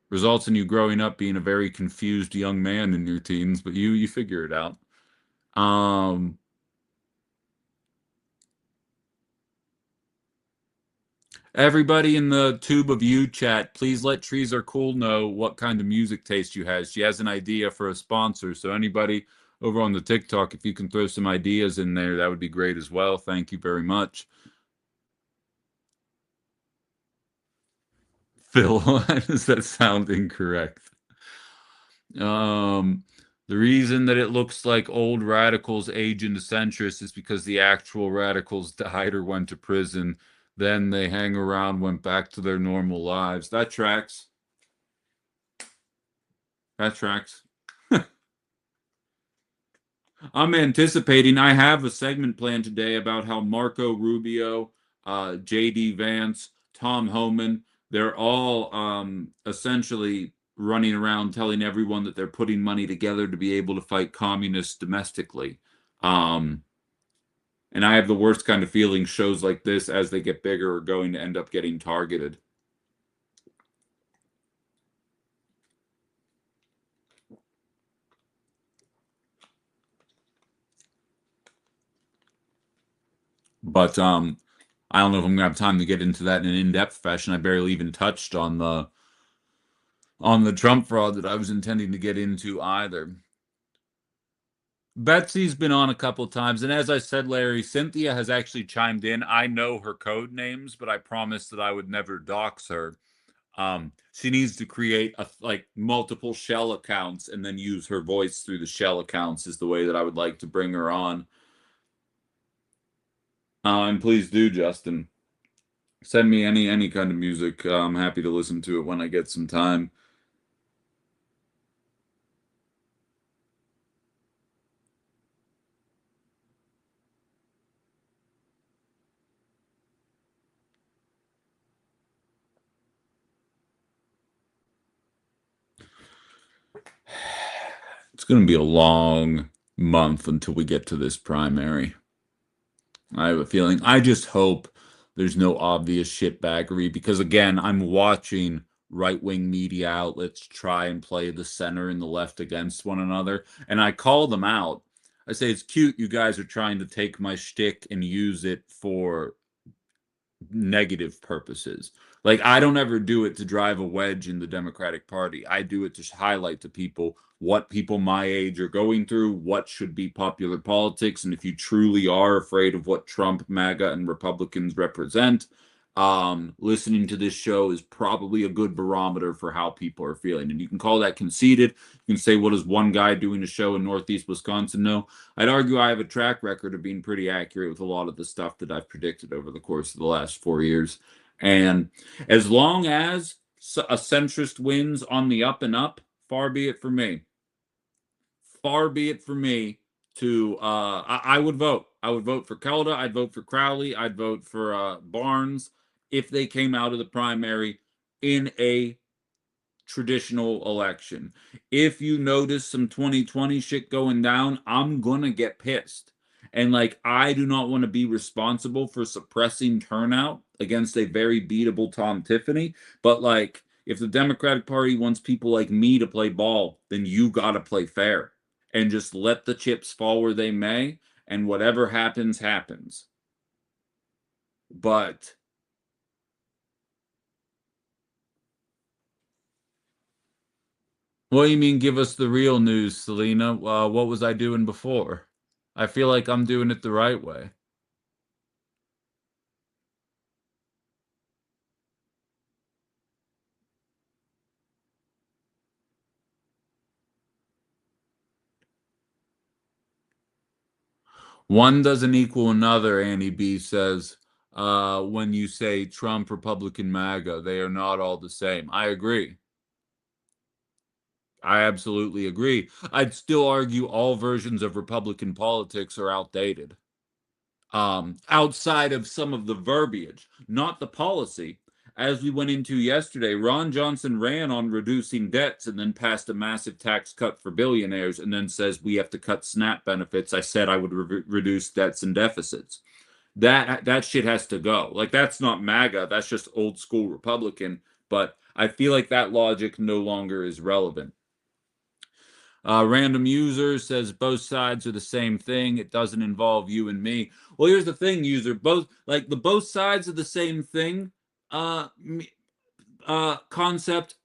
Results in you growing up being a very confused young man in your teens, but you figure it out. Um, Everybody in the Tube of You chat, please let Trees Are Cool know what kind of music taste you has. She has an idea for a sponsor, so anybody over on the TikTok, if you can throw some ideas in there, that would be great as well. Thank you very much. Phil, why does that sound incorrect? Um, the reason that it looks like old radicals age into centrists is because the actual radicals died or went to prison. Then they hang around, went back to their normal lives. That tracks. That tracks. I'm anticipating. I have a segment planned today about how Marco Rubio, J.D. Vance, Tom Homan, they're all essentially running around telling everyone that they're putting money together to be able to fight communists domestically. Um, and I have the worst kind of feeling shows like this, as they get bigger, are going to end up getting targeted. But I don't know if I'm gonna have time to get into that in an in-depth fashion. I barely even touched on the Trump fraud that I was intending to get into either. Betsy's been on a couple times, and as I said, Larry, Cynthia has actually chimed in. I know her code names, but I promised that I would never dox her. She needs to create like multiple shell accounts and then use her voice through the shell accounts is the way that I would like to bring her on. And please do, Justin. Send me any kind of music. I'm happy to listen to it when I get some time. It's going to be a long month until we get to this primary. I have a feeling. I just hope there's no obvious shitbaggery because, again, I'm watching right-wing media outlets try and play the center and the left against one another, and I call them out. I say, it's cute you guys are trying to take my shtick and use it for negative purposes. Like, I don't ever do it to drive a wedge in the Democratic Party. I do it to highlight to people what people my age are going through, what should be popular politics, and if you truly are afraid of what Trump, MAGA, and Republicans represent, listening to this show is probably a good barometer for how people are feeling. And you can call that conceited. You can say, what does one guy doing a show in Northeast Wisconsin know? I'd argue I have a track record of being pretty accurate with a lot of the stuff that I've predicted over the course of the last 4 years. And as long as a centrist wins on the up and up, far be it for me. Far be it for me to I would vote. I would vote for Kelda. I'd vote for Crowley. I'd vote for Barnes if they came out of the primary in a traditional election. If you notice some 2020 shit going down, I'm gonna get pissed. And like, I do not want to be responsible for suppressing turnout against a very beatable Tom Tiffany. But like, if the Democratic Party wants people like me to play ball, then you gotta play fair and just let the chips fall where they may, and whatever happens, happens. But what do you mean, give us the real news, Selena? What was I doing before? I feel like I'm doing it the right way. One doesn't equal another, Annie B says. When you say Trump, Republican, MAGA, they are not all the same. I agree. I absolutely agree. I'd still argue all versions of Republican politics are outdated. Outside of some of the verbiage, not the policy. As we went into yesterday, Ron Johnson ran on reducing debts and then passed a massive tax cut for billionaires and then says we have to cut SNAP benefits. I said I would reduce debts and deficits. That shit has to go. Like, that's not MAGA, that's just old school Republican, but I feel like that logic no longer is relevant. Random user says both sides are the same thing. It doesn't involve you and me. Well, here's the thing, user. Both sides of the same thing concept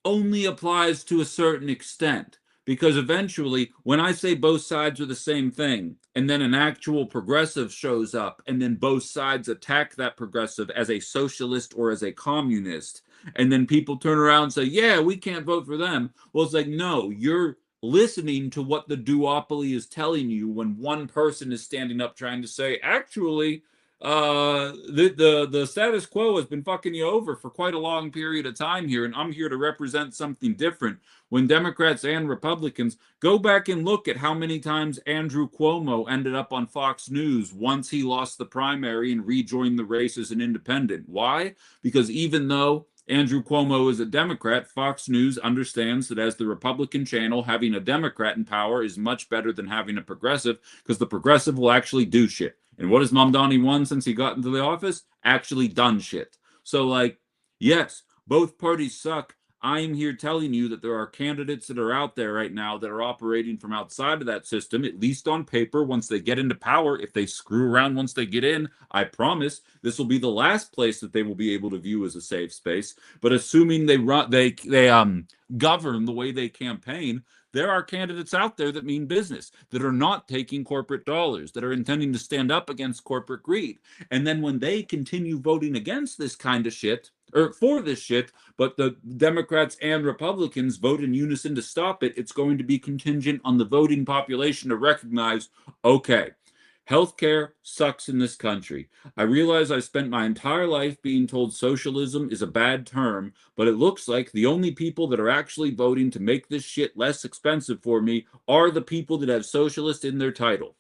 only applies to a certain extent. Because eventually, when I say both sides are the same thing, and then an actual progressive shows up, and then both sides attack that progressive as a socialist or as a communist, and then people turn around and say, yeah, we can't vote for them. Well, it's like, no, you're listening to what the duopoly is telling you when one person is standing up trying to say, actually, the status quo has been fucking you over for quite a long period of time here, and I'm here to represent something different. When Democrats and Republicans go back and look at how many times Andrew Cuomo ended up on Fox News once he lost the primary and rejoined the race as an independent. Why? Because even though Andrew Cuomo is a Democrat, Fox News understands that as the Republican channel, having a Democrat in power is much better than having a progressive, because the progressive will actually do shit. And what has Mamdani won since he got into the office? Actually done shit. So, like, yes, both parties suck. I am here telling you that there are candidates that are out there right now that are operating from outside of that system, at least on paper. Once they get into power, if they screw around once they get in, I promise this will be the last place that they will be able to view as a safe space. But assuming they govern the way they campaign, there are candidates out there that mean business, that are not taking corporate dollars, that are intending to stand up against corporate greed. And then when they continue voting against this kind of shit, or for this shit, but the Democrats and Republicans vote in unison to stop it, it's going to be contingent on the voting population to recognize, okay, healthcare sucks in this country. I realize I spent my entire life being told socialism is a bad term, but it looks like the only people that are actually voting to make this shit less expensive for me are the people that have socialist in their title.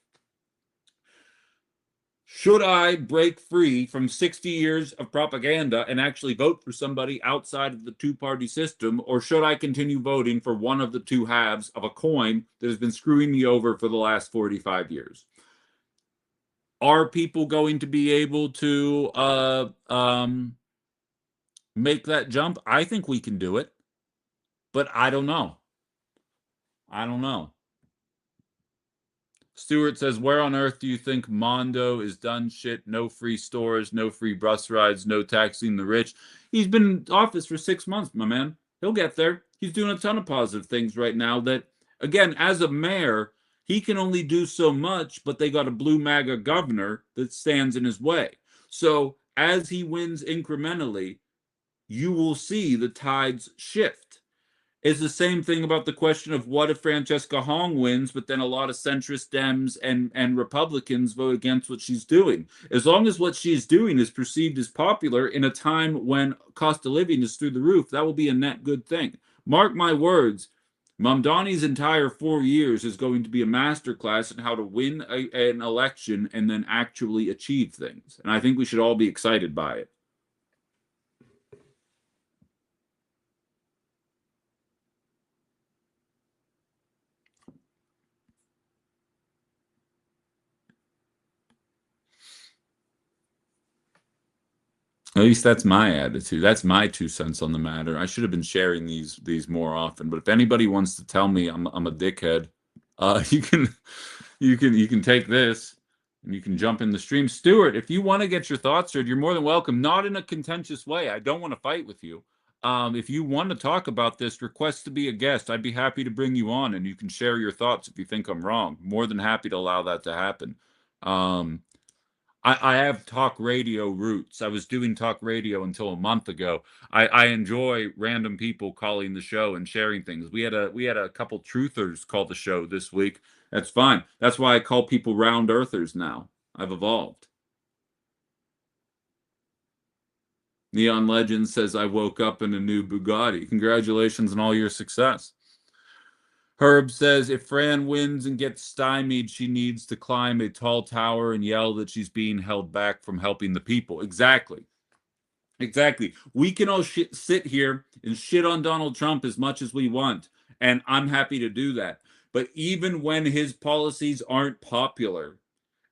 Should I break free from 60 years of propaganda and actually vote for somebody outside of the two-party system, or should I continue voting for one of the two halves of a coin that has been screwing me over for the last 45 years? Are people going to be able to make that jump? I think we can do it, but I don't know. I don't know. Stewart says, where on earth do you think Mondo is done shit? No free stores, no free bus rides, no taxing the rich. He's been in office for 6 months, my man. He'll get there. He's doing a ton of positive things right now that, again, as a mayor, he can only do so much, but they got a blue MAGA governor that stands in his way. So as he wins incrementally, you will see the tides shift. It's the same thing about the question of what if Francesca Hong wins, but then a lot of centrist Dems and Republicans vote against what she's doing. As long as what she's doing is perceived as popular in a time when cost of living is through the roof, that will be a net good thing. Mark my words, Mamdani's entire 4 years is going to be a masterclass in how to win an election and then actually achieve things. And I think we should all be excited by it. At least that's my attitude. That's my 2 cents on the matter. I should have been sharing these more often. But if anybody wants to tell me I'm a dickhead, you can take this and you can jump in the stream. Stuart, if you want to get your thoughts heard, you're more than welcome. Not in a contentious way. I don't want to fight with you. If you want to talk about this, request to be a guest. I'd be happy to bring you on, and you can share your thoughts if you think I'm wrong. More than happy to allow that to happen. I have talk radio roots. I was doing talk radio until a month ago. I enjoy random people calling the show and sharing things. We had a couple truthers call the show this week. That's fine. That's why I call people round earthers now. I've evolved. Neon Legend says I woke up in a new Bugatti. Congratulations on all your success. Herb says if Fran wins and gets stymied, she needs to climb a tall tower and yell that she's being held back from helping the people. Exactly. Exactly. We can all sit here and shit on Donald Trump as much as we want, and I'm happy to do that. But even when his policies aren't popular,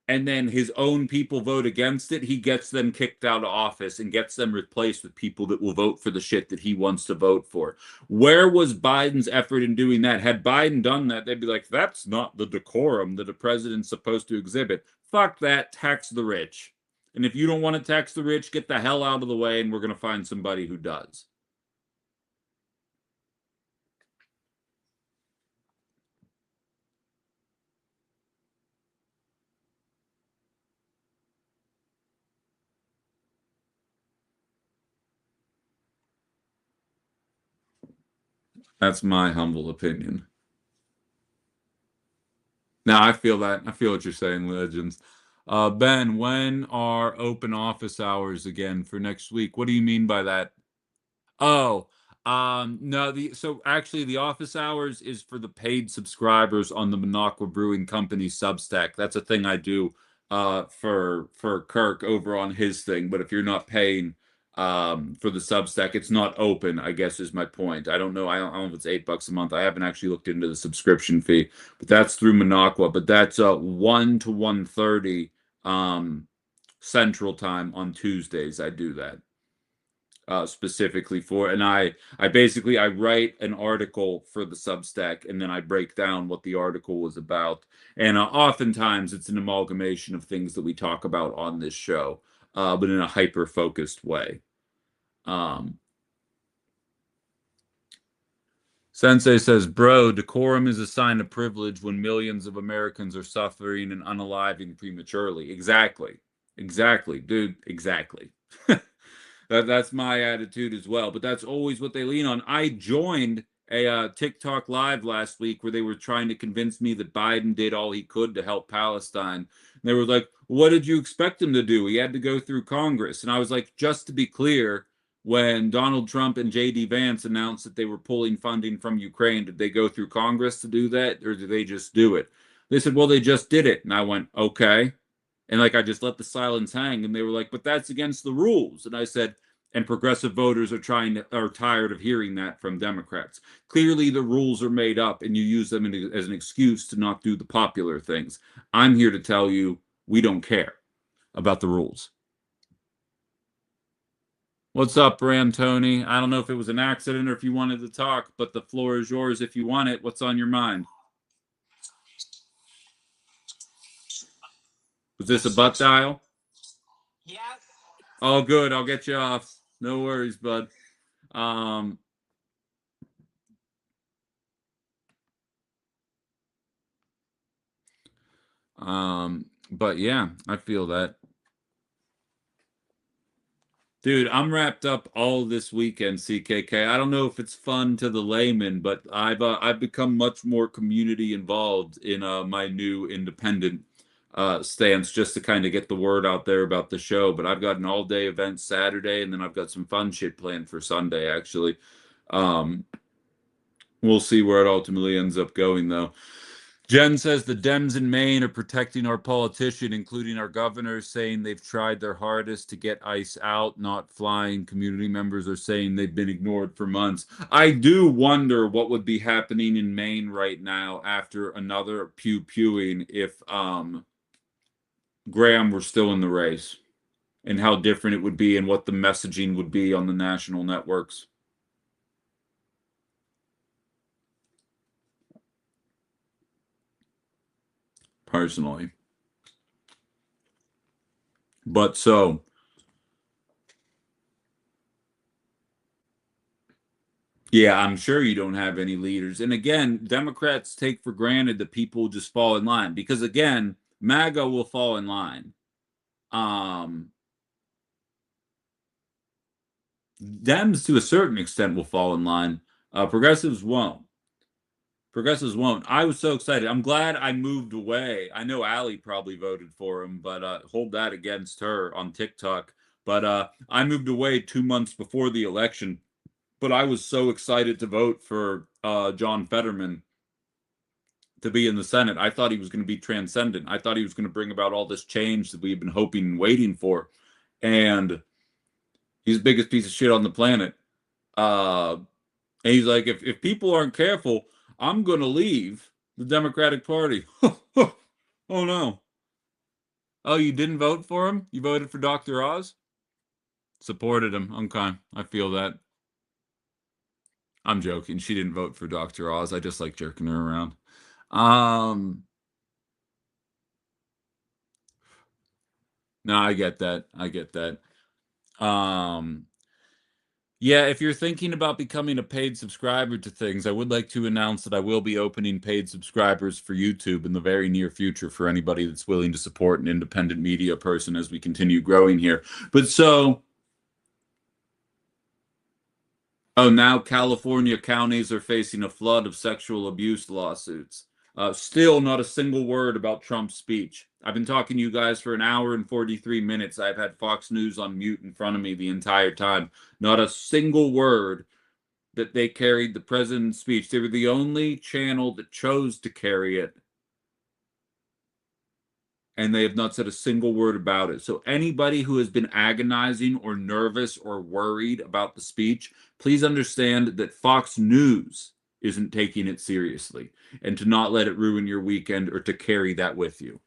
and then his own people vote against it, he gets them kicked out of office and gets them replaced with people that will vote for the shit that he wants to vote for. Where was Biden's effort in doing that? Had Biden done that, they'd be like, that's not the decorum that a president's supposed to exhibit. Fuck that, tax the rich. And if you don't want to tax the rich, get the hell out of the way, and we're going to find somebody who does. That's my humble opinion. Now I feel that. I feel what you're saying, Legends. Ben, when are open office hours again for next week? What do you mean by that? Oh, no, so actually the office hours is for the paid subscribers on the Minocqua Brewing Company Substack. That's a thing I do for Kirk over on his thing. But if you're not paying for the Substack, it's not open, I guess is my point. I don't know if it's $8 a month. I haven't actually looked into the subscription fee, but that's through Minocqua. But that's 1 to 1:30 Central Time on Tuesdays. I do that. specifically for, and I basically I write an article for the Substack, and then I break down what the article was about. And oftentimes it's an amalgamation of things that we talk about on this show, but in a hyper focused way. Um, Sensei says, bro, decorum is a sign of privilege when millions of Americans are suffering and unaliving prematurely. Exactly. Exactly, dude. Exactly. That's my attitude as well. But that's always what they lean on. I joined a TikTok live last week where they were trying to convince me that Biden did all he could to help Palestine. And they were like, what did you expect him to do? He had to go through Congress. And I was like, just to be clear, when Donald Trump and J.D. Vance announced that they were pulling funding from Ukraine, did they go through Congress to do that, or did they just do it? They said, well, they just did it. And I went, okay. And like I just let the silence hang, and they were like, but that's against the rules. And I said, and progressive voters are tired of hearing that from Democrats. Clearly the rules are made up and you use them as an excuse to not do the popular things. I'm here to tell you we don't care about the rules. What's up, Ram Tony? I don't know if it was an accident or if you wanted to talk, but the floor is yours if you want it. What's on your mind? Was this a butt dial? Yes. Oh, good. I'll get you off. No worries, bud. Um, but yeah, I feel that. Dude, I'm wrapped up all this weekend, CKK. I don't know if it's fun to the layman, but I've become much more community involved in my new independent stance just to kind of get the word out there about the show. But I've got an all-day event Saturday, and then I've got some fun shit planned for Sunday, actually. Um, we'll see where it ultimately ends up going, though. Jen says the Dems in Maine are protecting our politician, including our governor, saying they've tried their hardest to get ICE out, not flying. Community members are saying they've been ignored for months. I do wonder what would be happening in Maine right now after another pew-pewing if Graham were still in the race, and how different it would be and what the messaging would be on the national networks. Personally. But so, yeah, I'm sure you don't have any leaders. And again, Democrats take for granted that people just fall in line because again, MAGA will fall in line. Dems to a certain extent will fall in line. Progressives won't. Progressives won't. I was so excited. I'm glad I moved away. I know Allie probably voted for him, but hold that against her on TikTok. But I moved away 2 months before the election. But I was so excited to vote for John Fetterman to be in the Senate. I thought he was going to be transcendent. I thought he was going to bring about all this change that we've been hoping and waiting for. And he's the biggest piece of shit on the planet. And he's like, if people aren't careful, I'm going to leave the Democratic Party. Oh no. Oh, you didn't vote for him? You voted for Dr. Oz? Supported him. Okay. I feel that. I'm joking. She didn't vote for Dr. Oz. I just like jerking her around. Um, no, I get that. I get that. Um, yeah, if you're thinking about becoming a paid subscriber to things, I would like to announce that I will be opening paid subscribers for YouTube in the very near future for anybody that's willing to support an independent media person as we continue growing here. But so, oh, now California counties are facing a flood of sexual abuse lawsuits. Still not a single word about Trump's speech. I've been talking to you guys for an hour and 43 minutes. I've had Fox News on mute in front of me the entire time. Not a single word that they carried the president's speech. They were the only channel that chose to carry it, and they have not said a single word about it. So anybody who has been agonizing or nervous or worried about the speech, please understand that Fox News isn't taking it seriously, and to not let it ruin your weekend or to carry that with you.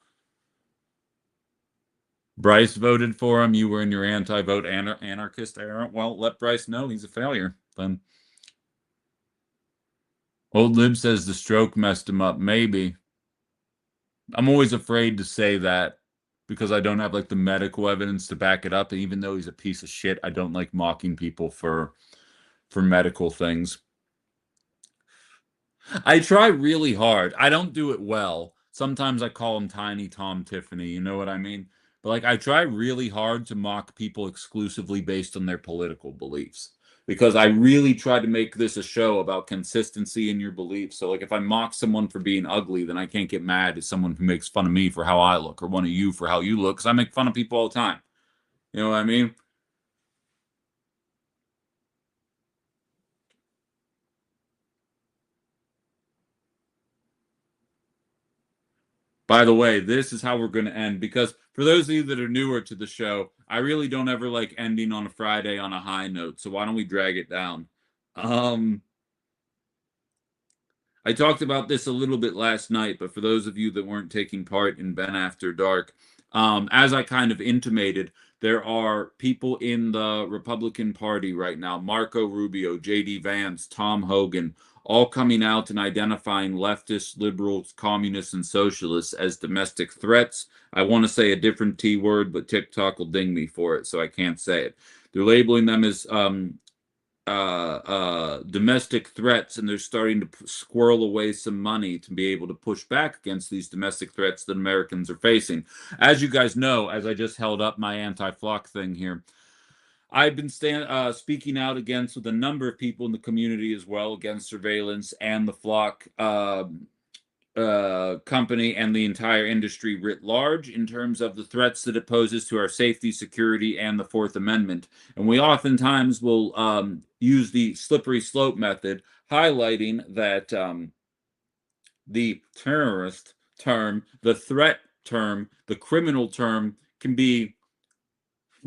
Bryce voted for him. You were in your anti-vote anarchist era. Well, let Bryce know he's a failure. Then Old Lib says the stroke messed him up. Maybe. I'm always afraid to say that because I don't have like the medical evidence to back it up. And even though he's a piece of shit, I don't like mocking people for medical things. I try really hard. I don't do it well. Sometimes I call him Tiny Tom Tiffany, you know what I mean? But like I try really hard to mock people exclusively based on their political beliefs. Because I really try to make this a show about consistency in your beliefs. So like if I mock someone for being ugly, then I can't get mad at someone who makes fun of me for how I look or one of you for how you look, because I make fun of people all the time. You know what I mean? By the way, this is how we're going to end because for those of you that are newer to the show, I really don't ever like ending on a Friday on a high note. So why don't we drag it down? Um, I talked about this a little bit last night, but for those of you that weren't taking part in Ben After Dark, as I kind of intimated, there are people in the Republican Party right now, Marco Rubio, J.D. Vance, Tom Hogan, all coming out and identifying leftists, liberals, communists, and socialists as domestic threats. I want to say a different T word, but TikTok will ding me for it, so I can't say it. They're labeling them as domestic threats, and they're starting to squirrel away some money to be able to push back against these domestic threats that Americans are facing. As you guys know, as I just held up my anti-flock thing here, I've been speaking out against with a number of people in the community as well against surveillance and the flock company and the entire industry writ large in terms of the threats that it poses to our safety, security, and the Fourth Amendment. And we oftentimes will use the slippery slope method, highlighting that the terrorist term, the threat term, the criminal term can be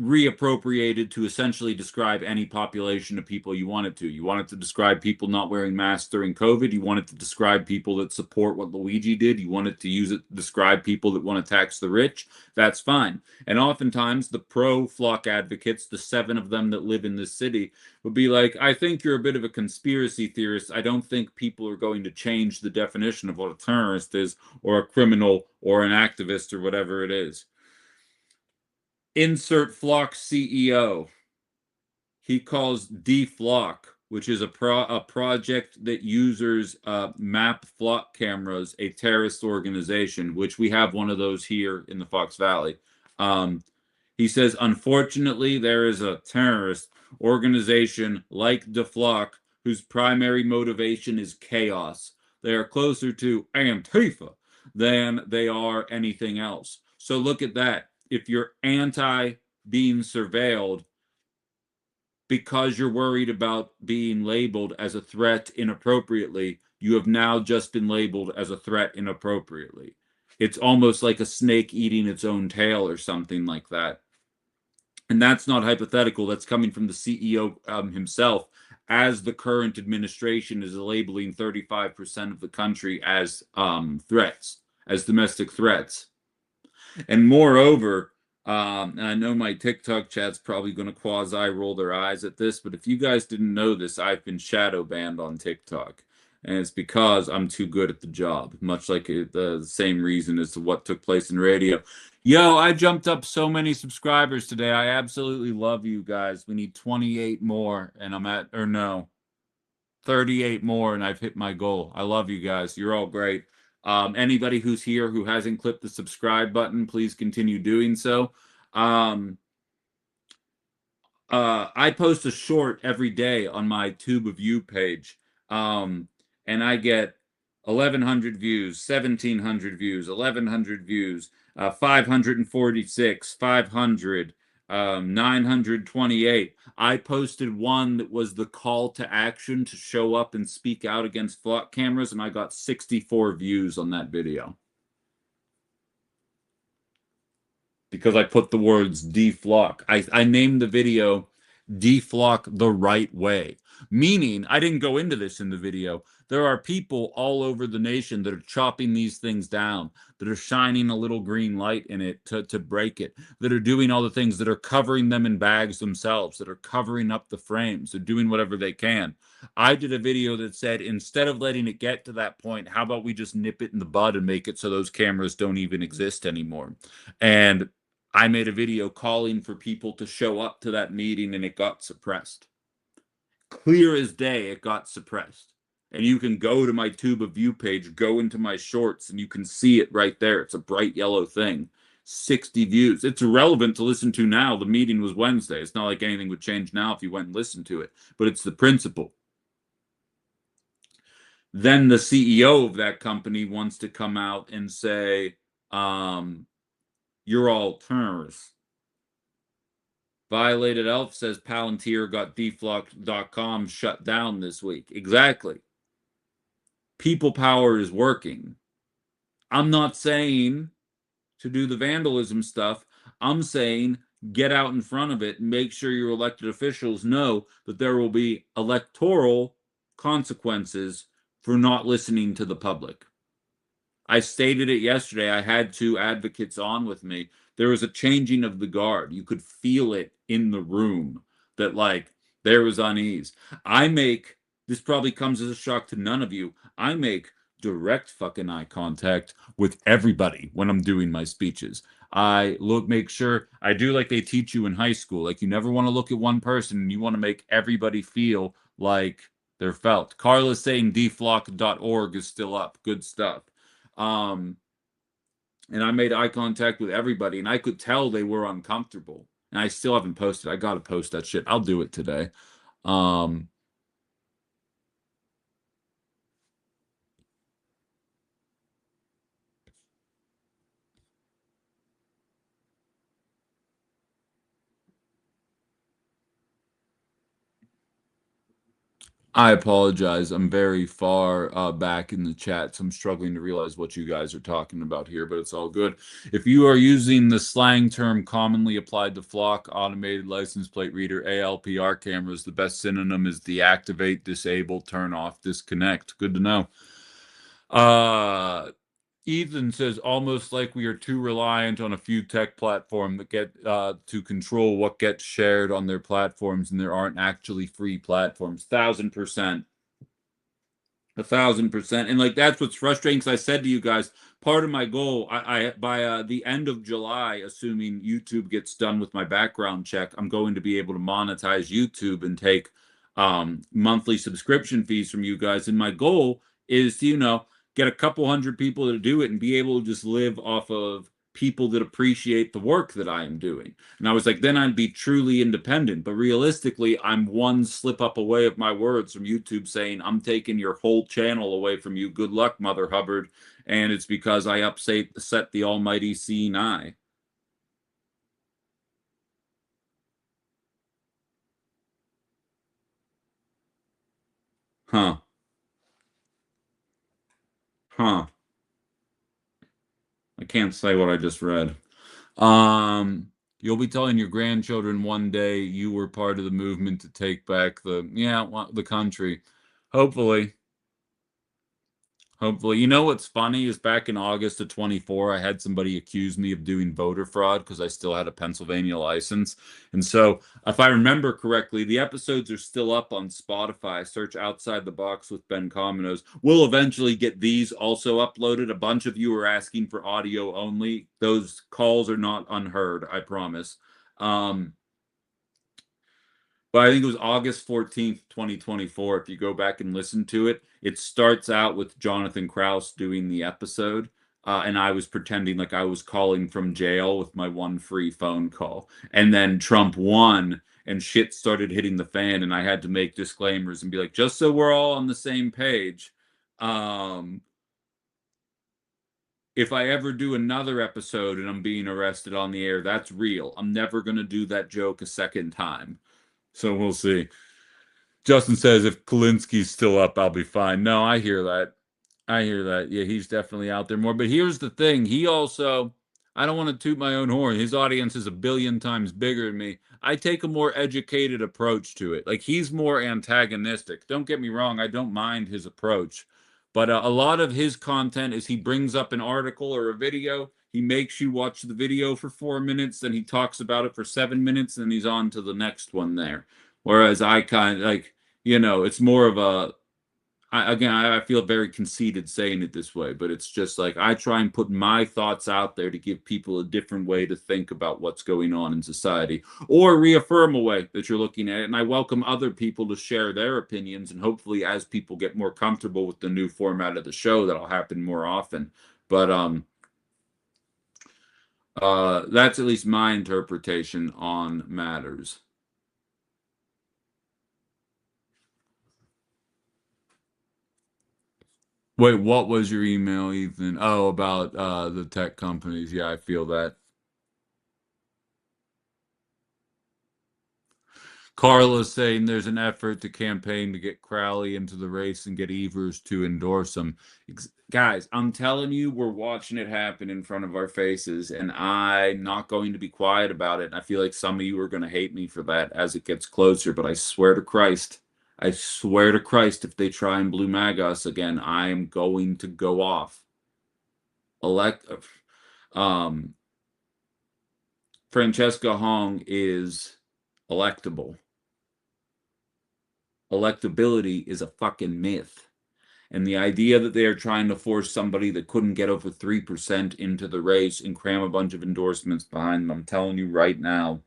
reappropriated to essentially describe any population of people you want it to. You want it to describe people not wearing masks during COVID. You want it to describe people that support what Luigi did. You want it to use it to describe people that want to tax the rich. That's fine. And oftentimes the pro-flock advocates, the 7 of them that live in this city, would be like, I think you're a bit of a conspiracy theorist. I don't think people are going to change the definition of what a terrorist is or a criminal or an activist or whatever it is. Insert Flock CEO. He calls DFlock, which is a project that users map flock cameras, a terrorist organization, which we have one of those here in the Fox Valley. He says, unfortunately, there is a terrorist organization like DFlock whose primary motivation is chaos. They are closer to Antifa than they are anything else. So look at that. If you're anti being surveilled because you're worried about being labeled as a threat inappropriately, you have now just been labeled as a threat inappropriately. It's almost like a snake eating its own tail or something like that. And that's not hypothetical. That's coming from the CEO himself, as the current administration is labeling 35% of the country as threats, as domestic threats. And moreover, and I know my TikTok chat's probably going to quasi roll their eyes at this, but if you guys didn't know this, I've been shadow banned on TikTok. And it's because I'm too good at the job, much like the same reason as to what took place in radio. Yo, I jumped up so many subscribers today. I absolutely love you guys. We need 28 more, and I'm at, or no, 38 more, and I've hit my goal. I love you guys. You're all great. Anybody who's here who hasn't clicked the subscribe button, please continue doing so. I post a short every day on my Tube of You page, and I get 1,100 views, 1,700 views, 1,100 views, 546, 500, 928. I posted one that was the call to action to show up and speak out against flock cameras, and I got 64 views on that video because I put the words deflock. I named the video deflock the right way. Meaning, I didn't go into this in the video. There are people all over the nation that are chopping these things down, that are shining a little green light in it to break it, that are doing all the things, that are covering them in bags themselves, that are covering up the frames, they're doing whatever they can. I did a video that said, instead of letting it get to that point, how about we just nip it in the bud and make it so those cameras don't even exist anymore? And I made a video calling for people to show up to that meeting, and it got suppressed. Clear as day, it got suppressed. And you can go to my Tube of View page, go into my shorts, and you can see it right there. It's a bright yellow thing. 60 views. It's irrelevant to listen to now. The meeting was Wednesday. It's not like anything would change now if you went and listened to it, but it's the principle. Then the CEO of that company wants to come out and say, you're all terrorists. Violated Elf says Palantir got deflocked.com shut down this week. Exactly. People power is working. I'm not saying to do the vandalism stuff. I'm saying get out in front of it and make sure your elected officials know that there will be electoral consequences for not listening to the public. I stated it yesterday. I had two advocates on with me. There was a changing of the guard. You could feel it in the room that, like, there was unease. This probably comes as a shock to none of you. I make direct fucking eye contact with everybody when I'm doing my speeches. Make sure I do like they teach you in high school. Like, you never want to look at one person, and you want to make everybody feel like they're felt. Carla's saying deflock.org is still up. Good stuff. And I made eye contact with everybody, and I could tell they were uncomfortable. And I still haven't posted. I gotta post that shit. I'll do it today. I apologize. I'm very far back in the chat, so I'm struggling to realize what you guys are talking about here, but it's all good. If you are using the slang term commonly applied to flock automated license plate reader ALPR cameras, the best synonym is deactivate, disable, turn off, disconnect. Good to know. Ethan says, almost like we are too reliant on a few tech platforms that get to control what gets shared on their platforms, and there aren't actually free platforms. 1,000%. 1,000%. And like, that's what's frustrating, because I said to you guys, part of my goal, by the end of July, assuming YouTube gets done with my background check, I'm going to be able to monetize YouTube and take monthly subscription fees from you guys. And my goal is to, get a couple hundred people to do it and be able to just live off of people that appreciate the work that I am doing. And I was like, then I'd be truly independent. But realistically, I'm one slip up away of my words from YouTube saying, I'm taking your whole channel away from you. Good luck, Mother Hubbard. And it's because I set the almighty seeing eye. Huh. Huh. I can't say what I just read. You'll be telling your grandchildren one day you were part of the movement to take back the country. Hopefully. Hopefully. You know what's funny is back in August of 24, I had somebody accuse me of doing voter fraud because I still had a Pennsylvania license. And so, if I remember correctly, the episodes are still up on Spotify. Search Outside the Box with Ben Cominos. We'll eventually get these also uploaded. A bunch of you are asking for audio only. Those calls are not unheard, I promise. But I think it was August 14th, 2024. If you go back and listen to it, it starts out with Jonathan Krause doing the episode. And I was pretending like I was calling from jail with my one free phone call. And then Trump won and shit started hitting the fan. And I had to make disclaimers and be like, just so we're all on the same page. If I ever do another episode and I'm being arrested on the air, that's real. I'm never going to do that joke a second time. So we'll see. Justin says if Kalinsky's still up, I'll be fine. No, I hear that. I hear that. Yeah, he's definitely out there more. But here's the thing. He also, I don't want to toot my own horn. His audience is a billion times bigger than me. I take a more educated approach to it. Like he's more antagonistic. Don't get me wrong, I don't mind his approach. But a lot of his content is he brings up an article or a video, he makes you watch the video for 4 minutes, then he talks about it for 7 minutes, and then he's on to the next one there. Whereas I kind of like, it's more of a again, I feel very conceited saying it this way, but it's just like I try and put my thoughts out there to give people a different way to think about what's going on in society or reaffirm a way that you're looking at it. And I welcome other people to share their opinions. And hopefully, as people get more comfortable with the new format of the show, that'll happen more often. But that's at least my interpretation on matters. Wait, what was your email, Ethan? Oh, about the tech companies. Yeah, I feel that. Carla's saying there's an effort to campaign to get Crowley into the race and get Evers to endorse him. Guys, I'm telling you, we're watching it happen in front of our faces, and I'm not going to be quiet about it. And I feel like some of you are going to hate me for that as it gets closer, but I swear to Christ, if they try and blue mag us again, I am going to go off. Elect, um, Francesca Hong is electable. Electability is a fucking myth. And the idea that they are trying to force somebody that couldn't get over 3% into the race and cram a bunch of endorsements behind them, I'm telling you right now,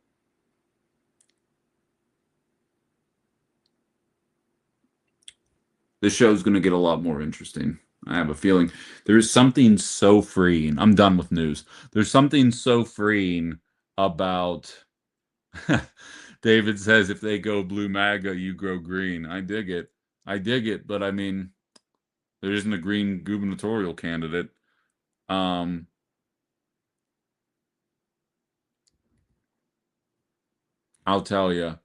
this show's going to get a lot more interesting. I have a feeling there's something so freeing. I'm done with news. There's something so freeing about. David says if they go blue MAGA, you grow green. I dig it. I dig it. But I mean, there isn't a green gubernatorial candidate. Um, I'll tell you,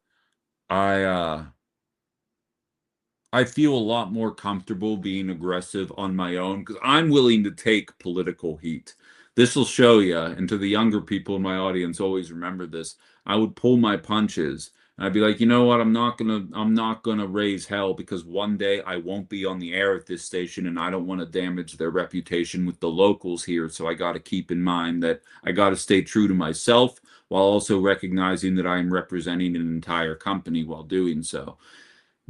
I I feel a lot more comfortable being aggressive on my own because I'm willing to take political heat. This will show you, and to the younger people in my audience, always remember this. I would pull my punches, and I'd be like, you know what? I'm not gonna raise hell because one day I won't be on the air at this station, and I don't want to damage their reputation with the locals here. So I got to keep in mind that I got to stay true to myself while also recognizing that I am representing an entire company while doing so.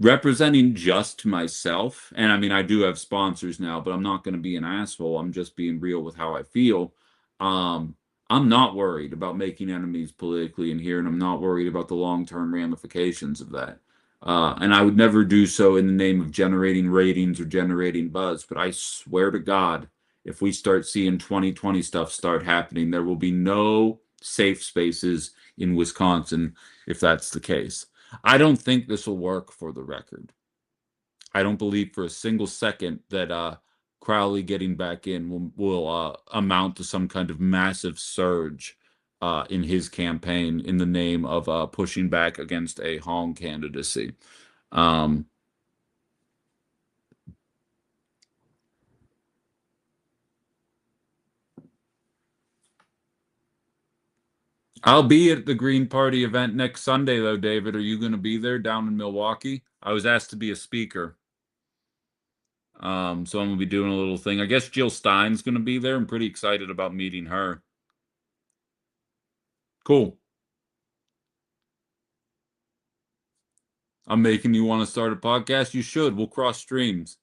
Representing just myself, and I mean, I do have sponsors now, but I'm not going to be an asshole. I'm just being real with how I feel. Um, I'm not worried about making enemies politically in here, and I'm not worried about the long-term ramifications of that. And I would never do so in the name of generating ratings or generating buzz. But I swear to God, if we start seeing 2020 stuff start happening, there will be no safe spaces in Wisconsin if that's the case. I don't think this will work for the record. I don't believe for a single second that Crowley getting back in will amount to some kind of massive surge in his campaign in the name of pushing back against a Hong candidacy. Um, I'll be at the Green Party event next Sunday, though, David. Are you going to be there down in Milwaukee? I was asked to be a speaker. So I'm gonna be doing a little thing. I guess Jill Stein's gonna be there. I'm pretty excited about meeting her. Cool. I'm making you want to start a podcast. You should. We'll cross streams.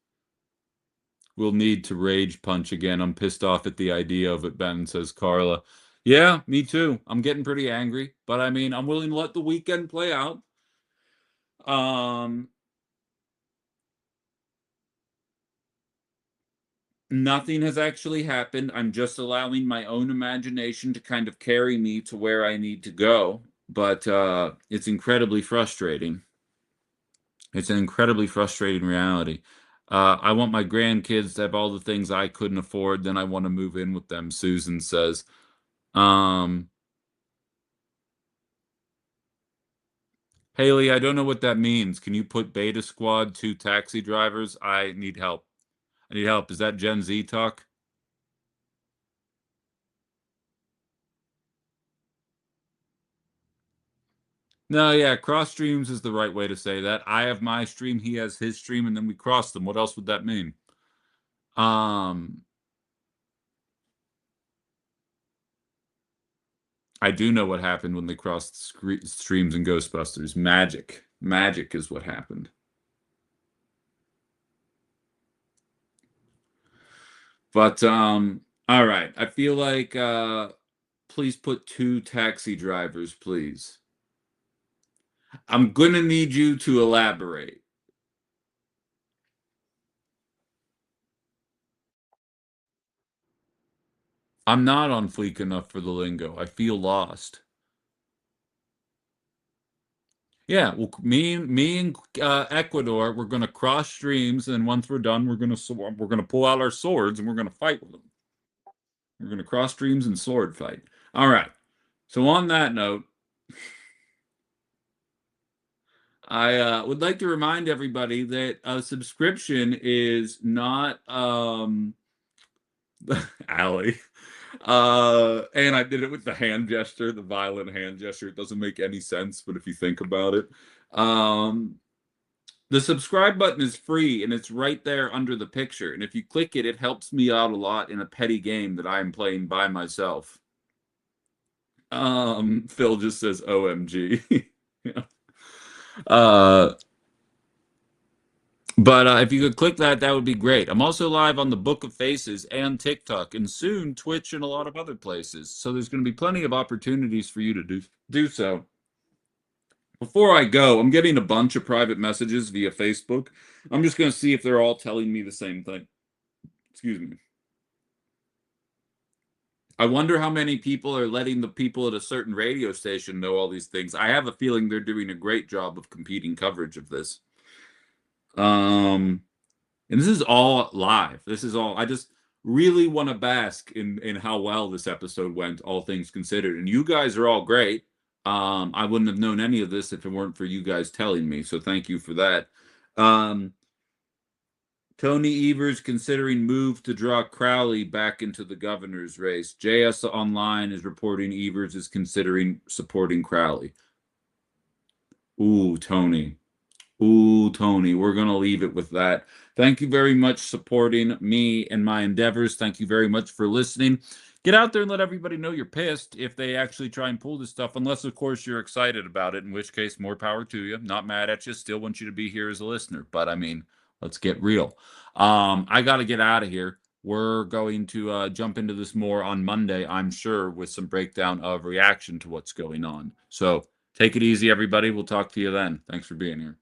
We'll need to rage punch again. I'm pissed off at the idea of it, Ben, says Carla. Yeah, me too. I'm getting pretty angry, but I mean, I'm willing to let the weekend play out. Um, Nothing has actually happened. I'm just allowing my own imagination to kind of carry me to where I need to go. But it's incredibly frustrating. It's an incredibly frustrating reality. I want my grandkids to have all the things I couldn't afford. Then I want to move in with them, Susan says. Um, Haley, I don't know what that means. Can you put Beta Squad 2 taxi drivers? I need help. I need help. Is that Gen Z talk? No, yeah, cross streams is the right way to say that. I have my stream, he has his stream, and then we cross them. What else would that mean? I do know what happened when they crossed streams in Ghostbusters. Magic. Magic is what happened. But all right. I feel like please put 2 taxi drivers, please. I'm gonna need you to elaborate. I'm not on fleek enough for the lingo. I feel lost. Yeah, well, me and Ecuador, we're gonna cross streams, and once we're done, we're gonna pull out our swords and we're gonna fight with them. We're gonna cross streams and sword fight. All right. So on that note, I would like to remind everybody that a subscription is not Allie. And I did it with the hand gesture, the violent hand gesture. It doesn't make any sense, but if you think about it, the subscribe button is free and it's right there under the picture. And if you click it, it helps me out a lot in a petty game that I am playing by myself. Phil just says OMG. Yeah. But if you could click that, that would be great. I'm also live on the Book of Faces and TikTok, and soon Twitch and a lot of other places. So there's going to be plenty of opportunities for you to do so. Before I go, I'm getting a bunch of private messages via Facebook. I'm just going to see if they're all telling me the same thing. Excuse me. I wonder how many people are letting the people at a certain radio station know all these things. I have a feeling they're doing a great job of competing coverage of this. And this is all live. This is all, I just really want to bask in how well this episode went, all things considered. And you guys are all great. I wouldn't have known any of this if it weren't for you guys telling me. So thank you for that. Tony Evers considering move to draw Crowley back into the governor's race. JS Online is reporting Evers is considering supporting Crowley. Ooh, Tony. Ooh, Tony, we're going to leave it with that. Thank you very much supporting me and my endeavors. Thank you very much for listening. Get out there and let everybody know you're pissed if they actually try and pull this stuff, unless, of course, you're excited about it, in which case, more power to you. Not mad at you. Still want you to be here as a listener. But, I mean, let's get real. I got to get out of here. We're going to jump into this more on Monday, I'm sure, with some breakdown of reaction to what's going on. So take it easy, everybody. We'll talk to you then. Thanks for being here.